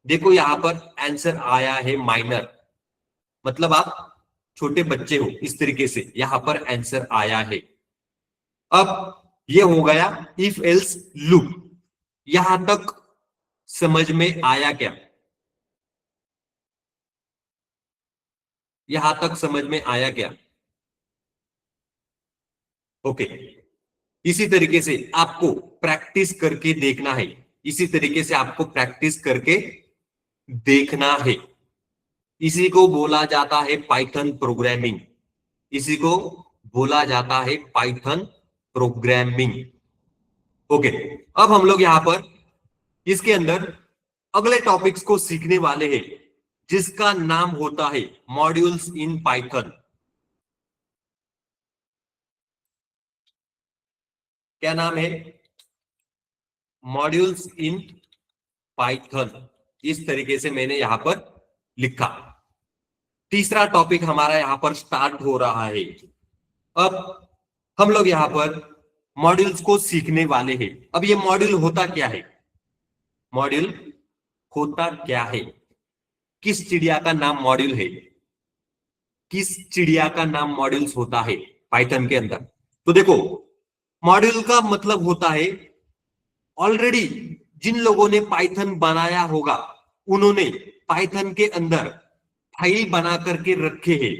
देखो यहां पर आंसर आया है माइनर, मतलब आप छोटे बच्चे हो। इस तरीके से यहां पर आंसर आया है। अब ये हो गया इफ एल्स लूप। यहां तक समझ में आया क्या, यहां तक समझ में आया क्या, ओके। इसी तरीके से आपको प्रैक्टिस करके देखना है, इसी तरीके से आपको प्रैक्टिस करके देखना है। इसी को बोला जाता है पाइथन प्रोग्रामिंग, इसी को बोला जाता है पाइथन प्रोग्रामिंग, ओके। अब हम लोग यहां पर इसके अंदर अगले टॉपिक्स को सीखने वाले हैं, जिसका नाम होता है मॉड्यूल्स इन पाइथन। क्या नाम है, मॉड्यूल्स इन पाइथन। इस तरीके से मैंने यहां पर लिखा। तीसरा टॉपिक हमारा यहां पर स्टार्ट हो रहा है। अब हम लोग यहां पर मॉड्यूल्स को सीखने वाले हैं। अब ये मॉड्यूल होता क्या है, मॉड्यूल होता क्या है, किस चिड़िया का नाम मॉड्यूल है, किस चिड़िया का नाम मॉड्यूल्स होता है पाइथन के अंदर। तो देखो मॉड्यूल का मतलब होता है ऑलरेडी जिन लोगों ने पाइथन बनाया होगा उन्होंने पाइथन के अंदर फाइल बना करके रखे हैं,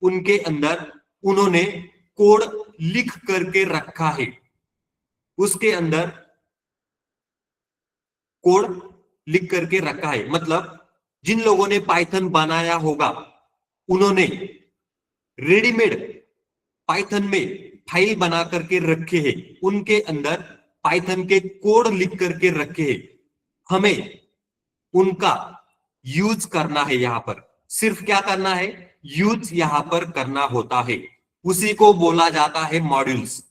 उनके अंदर उन्होंने कोड लिख करके रखा है, उसके अंदर कोड लिख करके रखा है। मतलब जिन लोगों ने पाइथन बनाया होगा उन्होंने रेडीमेड पाइथन में फाइल बना करके रखे हैं, उनके अंदर पाइथन के कोड लिख करके रखे हैं। हमें उनका यूज करना है, यहां पर सिर्फ क्या करना है, यूज यहां पर करना होता है। उसी को बोला जाता है मॉड्यूल्स।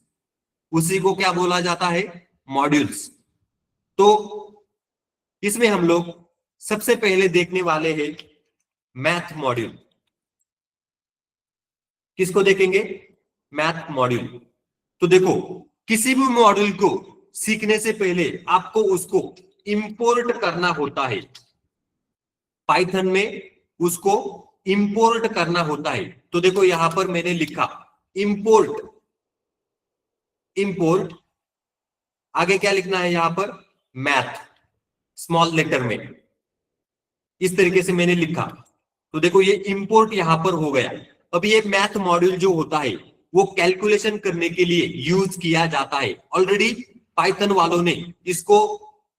उसी को क्या बोला जाता है, मॉड्यूल्स। तो इसमें हम लोग सबसे पहले देखने वाले हैं मैथ मॉड्यूल। किसको देखेंगे, मैथ मॉड्यूल। तो देखो, किसी भी मॉड्यूल को सीखने से पहले आपको उसको इंपोर्ट करना होता है, पाइथन में उसको इंपोर्ट करना होता है। तो देखो यहां पर मैंने लिखा इंपोर्ट, इंपोर्ट आगे क्या लिखना है यहां पर, मैथ स्मॉल लेटर में, इस तरीके से मैंने लिखा। तो देखो ये इंपोर्ट यहां पर हो गया। अब ये मैथ मॉड्यूल जो होता है वो कैलकुलेशन करने के लिए यूज किया जाता है। ऑलरेडी पाइथन वालों ने इसको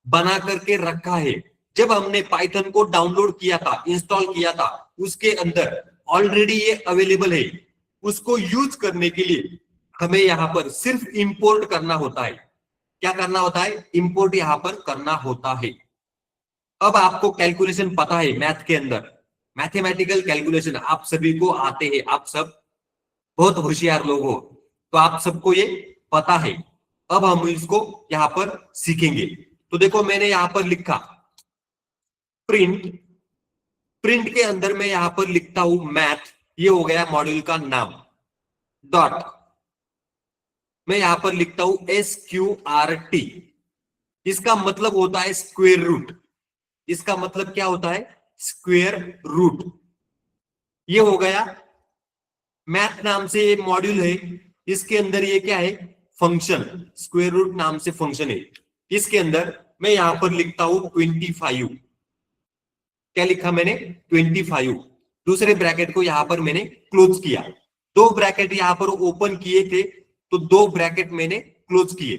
बना करके रखा है। जब हमने पाइथन को डाउनलोड किया था, इंस्टॉल किया था, उसके अंदर ऑलरेडी ये अवेलेबल है। उसको यूज करने के लिए हमें यहाँ पर सिर्फ इंपोर्ट करना होता है। क्या करना होता है, इंपोर्ट यहाँ पर करना होता है। अब आपको कैलकुलेशन पता है, मैथ के अंदर मैथमेटिकल कैलकुलेशन आप सभी को आते हैं, आप सब बहुत होशियार लोग हो, तो आप सबको ये पता है। अब हम इसको यहां पर सीखेंगे। तो देखो मैंने यहां पर लिखा प्रिंट, प्रिंट के अंदर मैं यहां पर लिखता हूं मैथ, ये हो गया मॉड्यूल का नाम। डॉट मैं यहां पर लिखता हूं SQRT, इसका मतलब होता है स्क्वायर रूट। इसका मतलब क्या होता है, स्क्वायर रूट। ये हो गया मैथ नाम से ये मॉड्यूल है, इसके अंदर ये क्या है, फंक्शन, स्क्वायर रूट नाम से फंक्शन है। इसके अंदर मैं यहां पर लिखता हूं 25। क्या लिखा मैंने, 25। दूसरे ब्रैकेट को यहां पर मैंने क्लोज किया। दो ब्रैकेट यहां पर ओपन किए थे, तो दो ब्रैकेट मैंने क्लोज किए।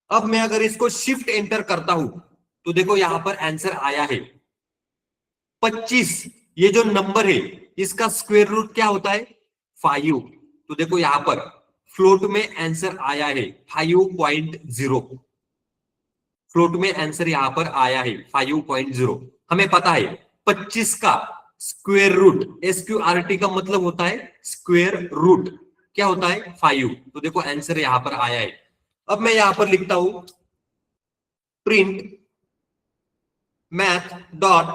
अब मैं अगर इसको शिफ्ट एंटर करता हूं तो देखो यहां पर आंसर आया है 25। ये जो नंबर है इसका स्क्वायर रूट क्या होता है, 5। तो देखो यहां पर फ्लोट में आंसर आया है 5.0। फ्लोट में आंसर यहां पर आया है 5.0। हमें पता है 25 का स्क्वायर रूट, SQRT का मतलब होता है स्क्वायर रूट, क्या होता है 5। तो देखो आंसर यहां पर आया है। अब मैं यहां पर लिखता हूं प्रिंट मैथ डॉट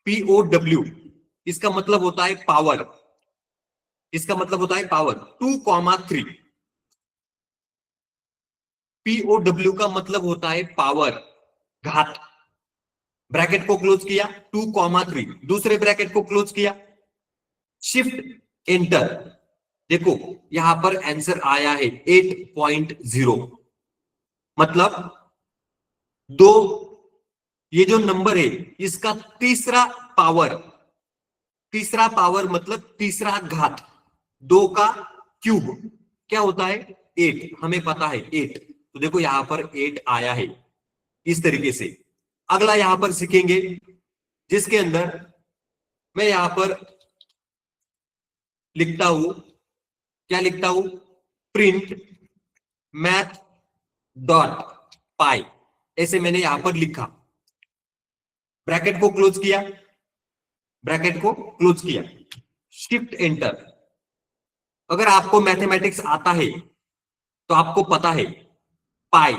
POW, इसका मतलब होता है पावर, इसका मतलब होता है पावर 2,3। POW का मतलब होता है पावर, घात। ब्रैकेट को क्लोज किया 2,3, दूसरे ब्रैकेट को क्लोज किया, शिफ्ट एंटर। देखो यहां पर आंसर आया है 8.0। मतलब दो, ये जो नंबर है इसका तीसरा पावर, तीसरा पावर मतलब तीसरा घात, 2 का क्यूब क्या होता है 8, हमें पता है 8। तो देखो यहां पर 8 आया है, इस तरीके से। अगला यहां पर सीखेंगे जिसके अंदर मैं यहां पर लिखता हूं, क्या लिखता हूं, प्रिंट मैथ डॉट पाई, ऐसे मैंने यहां पर लिखा। ब्रैकेट को क्लोज किया, ब्रैकेट को क्लोज किया, शिफ्ट एंटर। अगर आपको मैथमेटिक्स आता है तो आपको पता है पाई,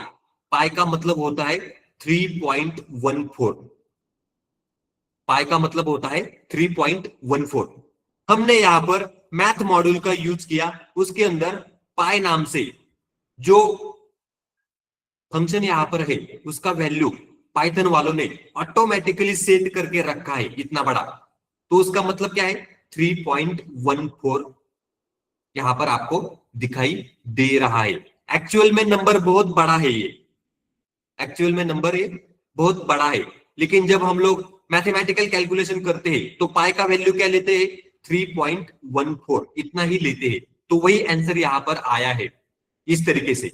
पाई का मतलब होता है 3.14। पाई का मतलब होता है 3.14। हमने यहां पर मैथ मॉड्यूल का यूज किया, उसके अंदर पाई नाम से जो फंक्शन यहां पर है उसका वैल्यू पाइथन वालों ने ऑटोमेटिकली सेट करके रखा है इतना बड़ा। तो उसका मतलब क्या है, 3.14 यहां पर आपको दिखाई दे रहा है। एक्चुअल में नंबर बहुत बड़ा है ये, एक्चुअल में नंबर ये बहुत बड़ा है, लेकिन जब हम लोग मैथमेटिकल कैलकुलेशन करते हैं तो पाई का वैल्यू क्या लेते हैं, 3.14 इतना ही लेते हैं। तो वही आंसर यहाँ पर आया है इस तरीके से।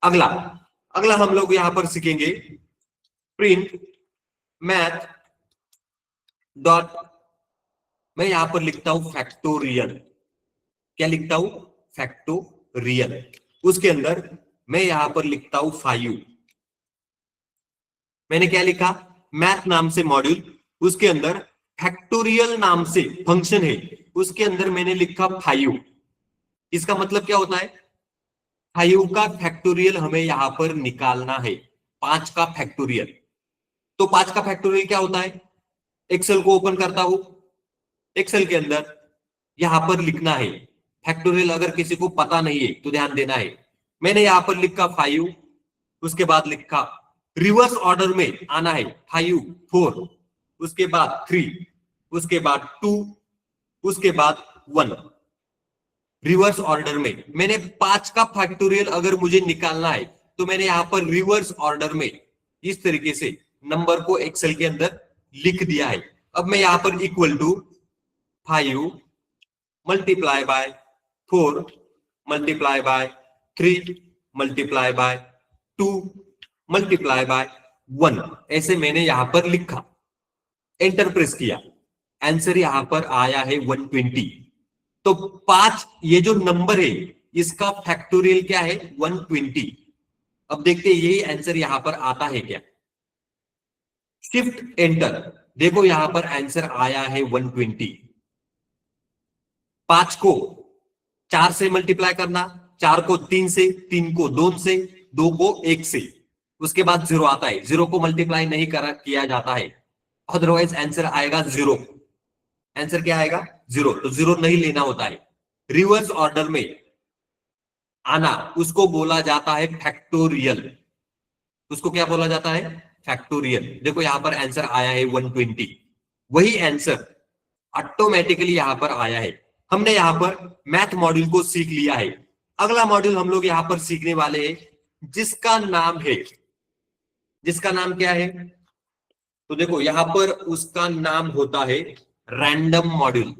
अगला अगला हम लोग यहाँ पर सीखेंगे प्रिंट मैथ डॉट, मैं यहां पर लिखता हूं फैक्टोरियल। क्या लिखता हूं, फैक्टोरियल। उसके अंदर मैं यहां पर लिखता हूं 5। मैंने क्या लिखा, मैथ नाम से मॉड्यूल, उसके अंदर फैक्टोरियल नाम से फंक्शन है, उसके अंदर मैंने लिखा 5। इसका मतलब क्या होता है, 5 का फैक्टोरियल हमें यहां पर निकालना है, 5 का फैक्टोरियल। तो 5 का फैक्टोरियल क्या होता है, एक्सेल को ओपन करता हूं, एक्सेल के अंदर यहां पर लिखना है फैक्टोरियल। अगर किसी को पता नहीं है तो ध्यान देना है। मैंने यहां पर लिखा 5, उसके बाद लिखा रिवर्स ऑर्डर में आना है, 5 4, उसके बाद 3, उसके बाद 2, उसके बाद 1, रिवर्स ऑर्डर में। मैंने 5 का फैक्टोरियल अगर मुझे निकालना है तो मैंने यहां पर रिवर्स ऑर्डर में इस तरीके से नंबर को एक्सेल के अंदर लिख दिया है। अब मैं यहां पर equal to 5 multiply by 4 multiply by 3 multiply by 2 multiply by 1, ऐसे मैंने यहां पर लिखा, एंटर प्रेस किया, आंसर यहां पर आया है 120। तो 5 ये जो नंबर है इसका फैक्टोरियल क्या है, 120। अब देखते हैं यही आंसर यहां पर आता है क्या। शिफ्ट एंटर, देखो यहां पर आंसर आया है 120। 5 को 4 से मल्टीप्लाई करना, 4 को 3 से, 3 को 2 से, 2 को 1 से, उसके बाद 0 आता है, 0 को मल्टीप्लाई नहीं किया जाता है, अदरवाइज आंसर आएगा 0। आंसर क्या आएगा, 0। तो 0 नहीं लेना होता है। रिवर्स ऑर्डर में आना उसको बोला जाता है फैक्टोरियल, उसको क्या बोला जाता है, फैक्टोरियल। देखो यहां पर आंसर आया है 120, वही आंसर ऑटोमेटिकली यहां पर आया है। हमने यहां पर मैथ मॉड्यूल को सीख लिया है। अगला मॉड्यूल हम लोग यहां पर सीखने वाले हैं जिसका नाम है, जिसका नाम क्या है, तो देखो यहां पर उसका नाम होता है रैंडम मॉड्यूल।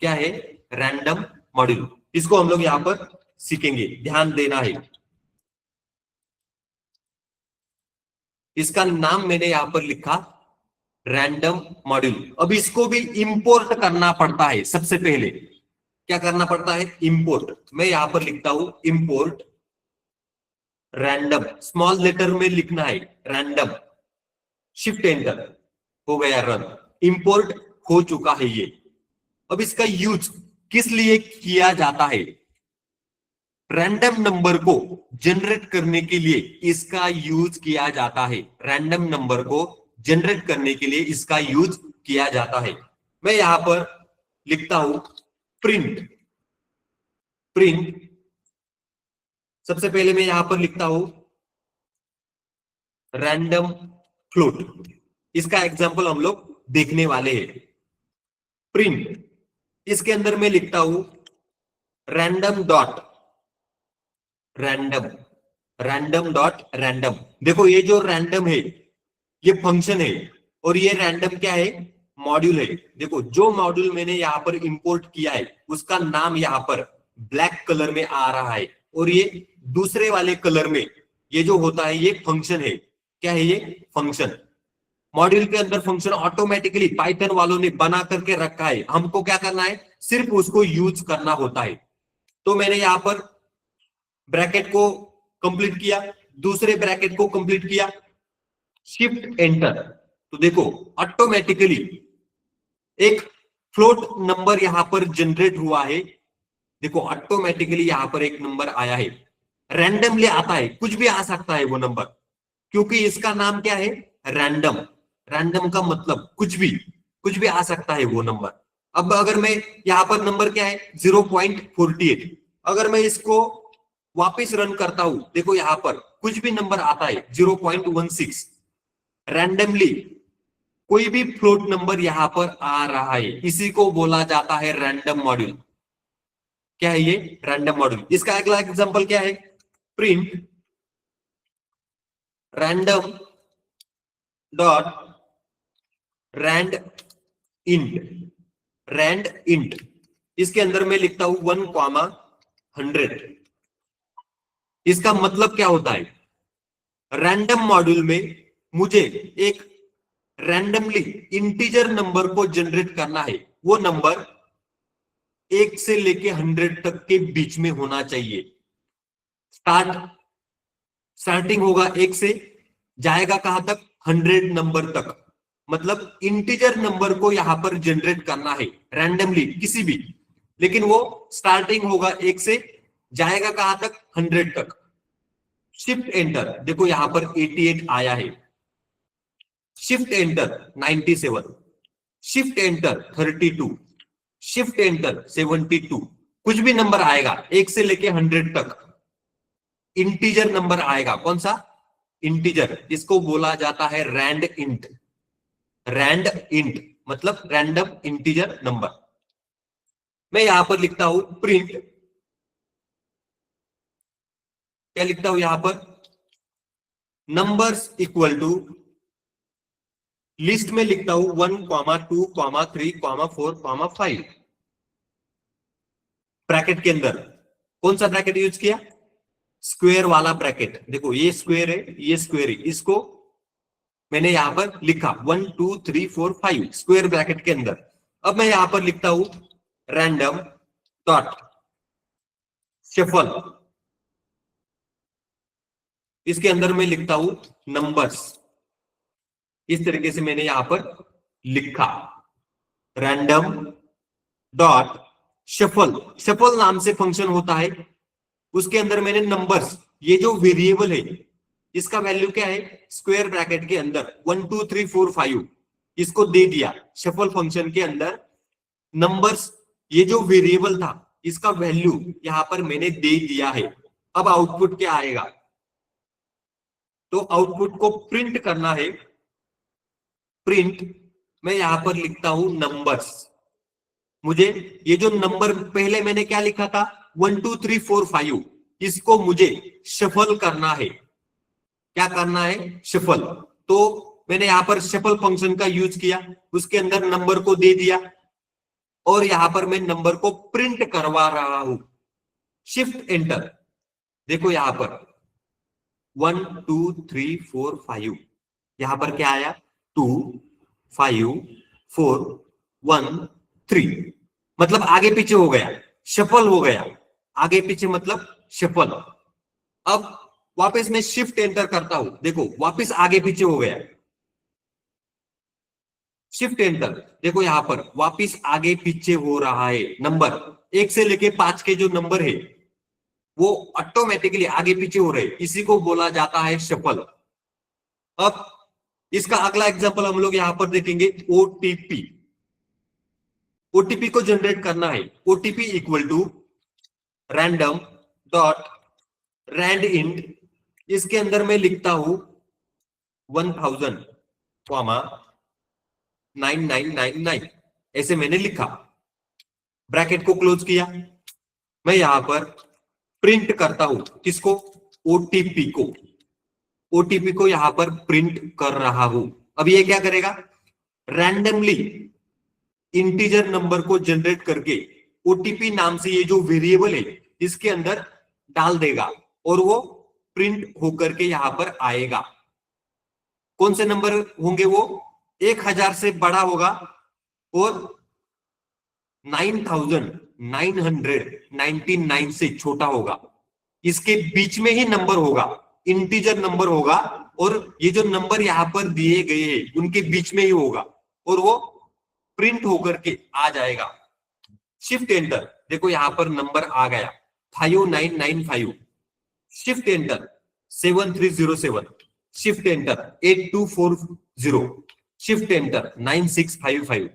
क्या है, रैंडम मॉड्यूल। इसको हम लोग यहां पर सीखेंगे, ध्यान देना है। इसका नाम मैंने यहां पर लिखा रैंडम मॉड्यूल। अब इसको भी इंपोर्ट करना पड़ता है, सबसे पहले क्या करना पड़ता है, इंपोर्ट। मैं यहां पर लिखता हूं इंपोर्ट रैंडम, स्मॉल लेटर में लिखना है रैंडम, शिफ्ट एंटर, हो गया रन, इंपोर्ट हो चुका है ये। अब इसका यूज किस लिए किया जाता है, रैंडम नंबर को जनरेट करने के लिए इसका यूज किया जाता है। रैंडम नंबर को जनरेट करने के लिए इसका यूज किया जाता है। मैं यहां पर लिखता हूं प्रिंट, प्रिंट, सबसे पहले मैं यहां पर लिखता हूं रैंडम फ्लोट। इसका एग्जांपल हम लोग देखने वाले हैं। प्रिंट, इसके अंदर मैं लिखता हूं random dot random, random dot random. देखो ये जो रैंडम है ये फंक्शन है, और ये रैंडम क्या है, मॉड्यूल है। देखो जो मॉड्यूल मैंने यहां पर इंपोर्ट किया है उसका नाम यहां पर ब्लैक कलर में आ रहा है, और ये दूसरे वाले कलर में ये जो होता है ये फंक्शन है। क्या है ये, फंक्शन। मॉड्यूल के अंदर फंक्शन ऑटोमेटिकली पाइथन वालों ने बना करके रखा है, हमको क्या करना है, सिर्फ उसको यूज करना होता है। तो मैंने यहां पर ब्रैकेट को कंप्लीट किया, दूसरे ब्रैकेट को कंप्लीट किया, शिफ्ट एंटर, तो देखो ऑटोमेटिकली एक फ्लोट नंबर यहां पर जनरेट हुआ है। देखो ऑटोमेटिकली यहां पर एक नंबर आया है, रैंडमली आता है, कुछ भी आ सकता है वो नंबर, क्योंकि इसका नाम क्या है, रैंडम। रैंडम का मतलब कुछ भी आ सकता है वो नंबर। अब अगर मैं यहां पर नंबर क्या है 0.48, अगर मैं इसको वापस रन करता हूं, देखो यहां पर कुछ भी नंबर आता है 0.16, रैंडमली कोई भी फ्लोट नंबर यहां पर आ रहा है, इसी को बोला जाता है रैंडम मॉड्यूल। क्या है ये, रैंडम मॉड्यूल। इसका अगला एग्जांपल क्या है, print random dot rand int इसके अंदर मैं लिखता हूं 1,100। इसका मतलब क्या होता है? रैंडम मॉड्यूल में मुझे एक रैंडमली इंटीजर नंबर को जनरेट करना है। वो नंबर 1 से लेके 100 तक के बीच में होना चाहिए। स्टार्टिंग होगा 1 से, जाएगा कहां तक? 100 नंबर तक। मतलब इंटीजर नंबर को यहां पर जनरेट करना है रैंडमली किसी भी, लेकिन वो स्टार्टिंग होगा 1 से, जाएगा कहां तक? 100 तक। शिफ्ट एंटर, देखो यहां पर 88 आया है। Shift enter 97, shift enter 32, shift enter 72। कुछ भी नंबर आएगा 1 से लेके 100 तक इंटीजर नंबर आएगा। कौन सा? इंटीजर। इसको बोला जाता है रैंड इंट। रैंड इंट मतलब रैंडम इंटीजर नंबर। मैं यहां पर लिखता हूं प्रिंट, क्या लिखता हूं यहां पर? नंबर्स इक्वल टू, लिस्ट में लिखता हूं 1, 2, 3, 4, 5। ब्रैकेट के अंदर कौन सा ब्रैकेट यूज किया? स्क्वायर वाला ब्रैकेट। देखो ये स्क्वायर है, ये स्क्वायर है, इसको मैंने यहां पर लिखा 1, 2, 3, 4, 5 स्क्वायर ब्रैकेट के अंदर। अब मैं यहां पर लिखता हूं रैंडम डॉट शफल, इसके अंदर मैं लिखता हूं नंबर्स। इस तरीके से मैंने यहां पर लिखा रैंडम डॉट शफल। शफल नाम से फंक्शन होता है, उसके अंदर मैंने नंबर्स, ये जो वेरिएबल है इसका वैल्यू क्या है? स्क्वायर ब्रैकेट के अंदर 1, 2, 3, 4, 5 इसको दे दिया। शफल फंक्शन के अंदर नंबर्स, ये जो वेरिएबल था इसका वैल्यू यहां पर मैंने दे दिया है। अब आउटपुट क्या आएगा? तो आउटपुट को प्रिंट करना है। प्रिंट मैं यहां पर लिखता हूं नंबर्स। मुझे ये जो नंबर पहले मैंने क्या लिखा था 1, 2, 3, 4, 5, इसको मुझे शफल करना है। क्या करना है? शफल। तो मैंने यहां पर शफल फंक्शन का यूज किया, उसके अंदर नंबर को दे दिया और यहां पर मैं नंबर को प्रिंट करवा रहा हूं। शिफ्ट एंटर, देखो यहां पर 1, 2, 3, 4, 5, यहां पर क्या आया? 2, 5, 4, 1, 3। मतलब आगे पीछे हो गया, शफल हो गया। आगे पीछे मतलब शफल। अब वापस मैं शिफ्ट एंटर करता हूं, देखो वापस आगे पीछे हो गया। शिफ्ट एंटर, देखो यहां पर वापस आगे पीछे हो रहा है। नंबर 1 से लेके 5 के जो नंबर है वो ऑटोमेटिकली आगे पीछे हो रहे, इसी को बोला जाता है शफल। अब इसका अगला एग्जांपल हम लोग यहां पर देखेंगे, ओटीपी। ओटीपी को जनरेट करना है। OTP equal to random dot rand int, इसके अंदर मैं लिखता हूं 1000, 9999, ऐसे मैंने लिखा, ब्रैकेट को क्लोज किया। मैं यहां पर प्रिंट करता हूं किसको? ओटीपी को। ओटीपी को यहां पर प्रिंट कर रहा हूं। अब ये क्या करेगा? रैंडमली इंटीजर नंबर को जनरेट करके ओटीपी नाम से ये जो वेरिएबल है इसके अंदर डाल देगा और वो प्रिंट होकर के यहां पर आएगा। कौन से नंबर होंगे वो? 1000 से बड़ा होगा और 9999 से छोटा होगा। इसके बीच में ही नंबर होगा, इंटीजर नंबर होगा और ये जो नंबर यहां पर दिए गए हैं उनके बीच में ही होगा और वो प्रिंट होकर के आ जाएगा। शिफ्ट एंटर, देखो यहां पर नंबर आ गया 5995। Shift enter 7307, shift enter 8240, shift enter 9655।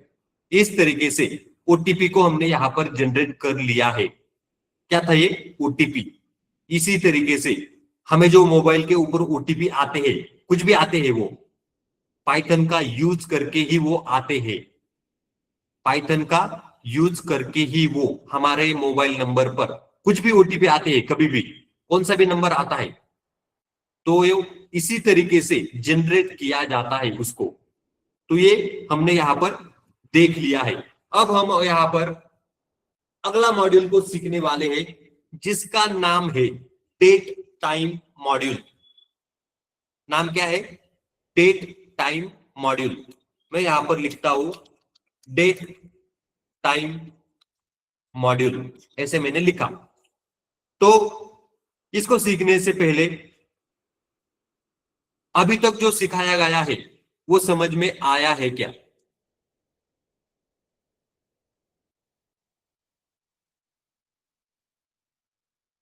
इस तरीके से ओटीपी को हमने यहां पर जनरेट कर लिया है। क्या था ये? ओटीपी। इसी तरीके से हमें जो मोबाइल के ऊपर ओटीपी आते हैं, कुछ भी आते हैं, वो पाइथन का यूज करके ही वो आते हैं। पाइथन का यूज करके ही वो हमारे मोबाइल नंबर पर कुछ भी ओटीपी आते हैं, कभी भी कौन सा भी नंबर आता है तो ये इसी तरीके से जनरेट किया जाता है उसको। तो ये हमने यहाँ पर देख लिया है। अब हम यहाँ पर अगला मॉड्यूल को सीखने वाले हैं जिसका नाम है डेट टाइम मॉड्यूल। नाम क्या है? Date time module. मैं यहां पर लिखता हूं डेट टाइम मॉड्यूल, ऐसे मैंने लिखा। तो इसको सीखने से पहले अभी तक जो सिखाया गया है वो समझ में आया है क्या?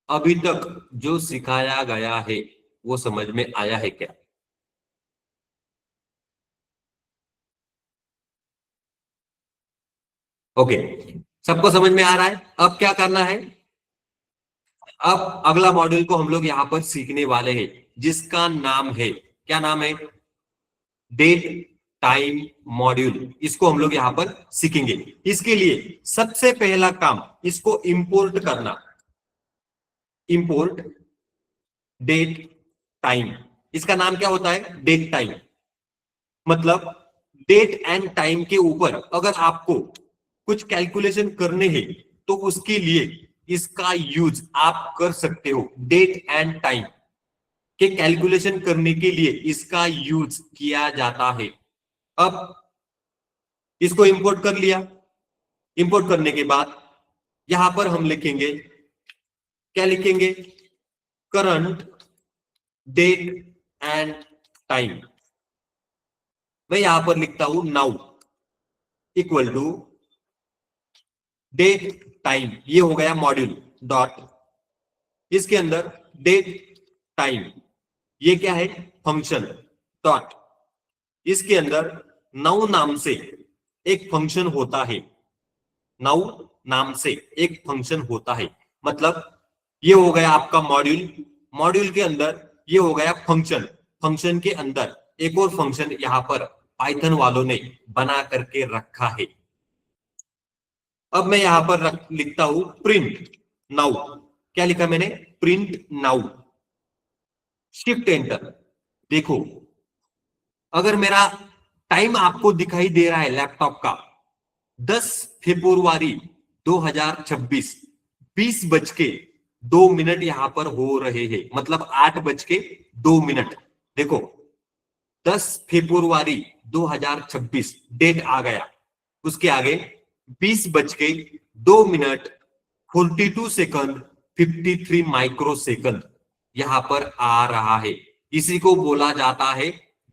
अभी तक जो सिखाया गया है वो समझ में आया है क्या? ओके, सबको समझ में आ रहा है? अब क्या करना है? अब अगला मॉड्यूल को हम लोग यहां पर सीखने वाले हैं जिसका नाम है, क्या नाम है? Date time module. इसको हम लोग यहां पर सीखेंगे। इसके लिए सबसे पहला काम इसको इंपोर्ट करना। Import date time. इसका नाम क्या होता है? Date time. मतलब डेट एंड टाइम के ऊपर अगर आपको कुछ कैलकुलेशन करने हैं तो उसके लिए इसका यूज आप कर सकते हो। डेट एंड टाइम के कैलकुलेशन करने के लिए इसका यूज किया जाता है। अब इसको इंपोर्ट कर लिया। इंपोर्ट करने के बाद यहां पर हम लिखेंगे, क्या लिखेंगे? Current date and time. मैं यहां पर लिखता हूं now equal to date time. ये हो गया मॉड्यूल डॉट, इसके अंदर डेट टाइम, ये क्या है? फंक्शन डॉट, इसके अंदर नाउ नाम से एक फंक्शन होता है। नाउ नाम से एक फंक्शन होता है। मतलब ये हो गया आपका मॉड्यूल। मॉड्यूल के अंदर ये हो गया फंक्शन। फंक्शन के अंदर एक और फंक्शन यहां पर पाइथन वालों ने बना करके रखा है। अब मैं यहां पर लिखता हूं प्रिंट नाउ। क्या लिखा मैंने? Print now. Shift enter. देखो, अगर मेरा टाइम आपको दिखाई दे रहा है लैपटॉप का 10 फरवरी 2026, 20:02 यहां पर हो रहे हैं। मतलब 8:02। देखो, 10 फरवरी 2026 डेट आ गया। उसके आगे 20:02, 42 सेकंड, 53 माइक्रो सेकंड यहां पर आ रहा है। इसी को बोला जाता है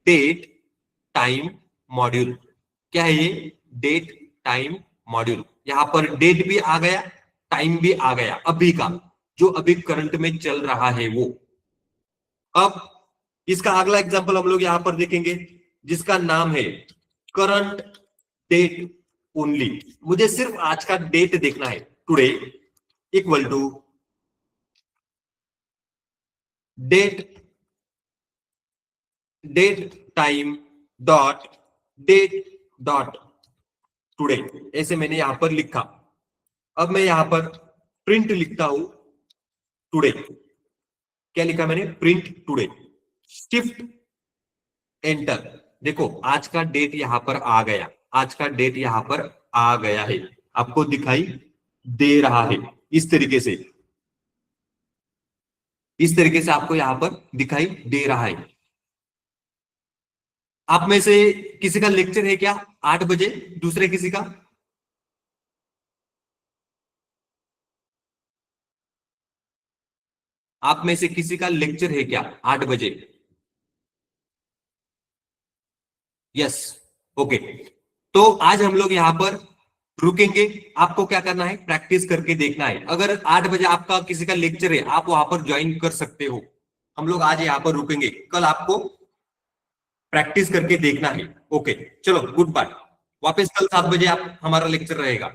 डेट टाइम मॉड्यूल। क्या है ये? Date time module. यहां पर डेट भी आ गया, टाइम भी आ गया, अभी का जो अभी करंट में चल रहा है वो। अब इसका अगला एग्जांपल हम लोग यहां पर देखेंगे जिसका नाम है करंट डेट ओनली। मुझे सिर्फ आज का डेट देखना है। Today equal to date date time dot date dot today, ऐसे मैंने यहां पर लिखा। अब मैं यहां पर प्रिंट लिखता हूं टुडे। क्या लिखा मैंने? Print today. Shift enter. देखो, आज का डेट यहां पर आ गया। आज का डेट यहां पर आ गया है, आपको दिखाई दे रहा है। इस तरीके से, इस तरीके से आपको यहां पर दिखाई दे रहा है। आप में से किसी का लेक्चर है क्या 8 बजे? दूसरे किसी का? आप में से किसी का लेक्चर है क्या 8 बजे? Yes, okay. तो आज हम लोग यहाँ पर रुकेंगे। आपको क्या करना है? प्रैक्टिस करके देखना है। अगर 8 बजे आपका किसी का लेक्चर है आप वहां पर ज्वाइन कर सकते हो। हम लोग आज यहाँ पर रुकेंगे, कल आपको प्रैक्टिस करके देखना है। ओके, चलो गुड बाय। वापस कल 7 बजे आप हमारा लेक्चर रहेगा।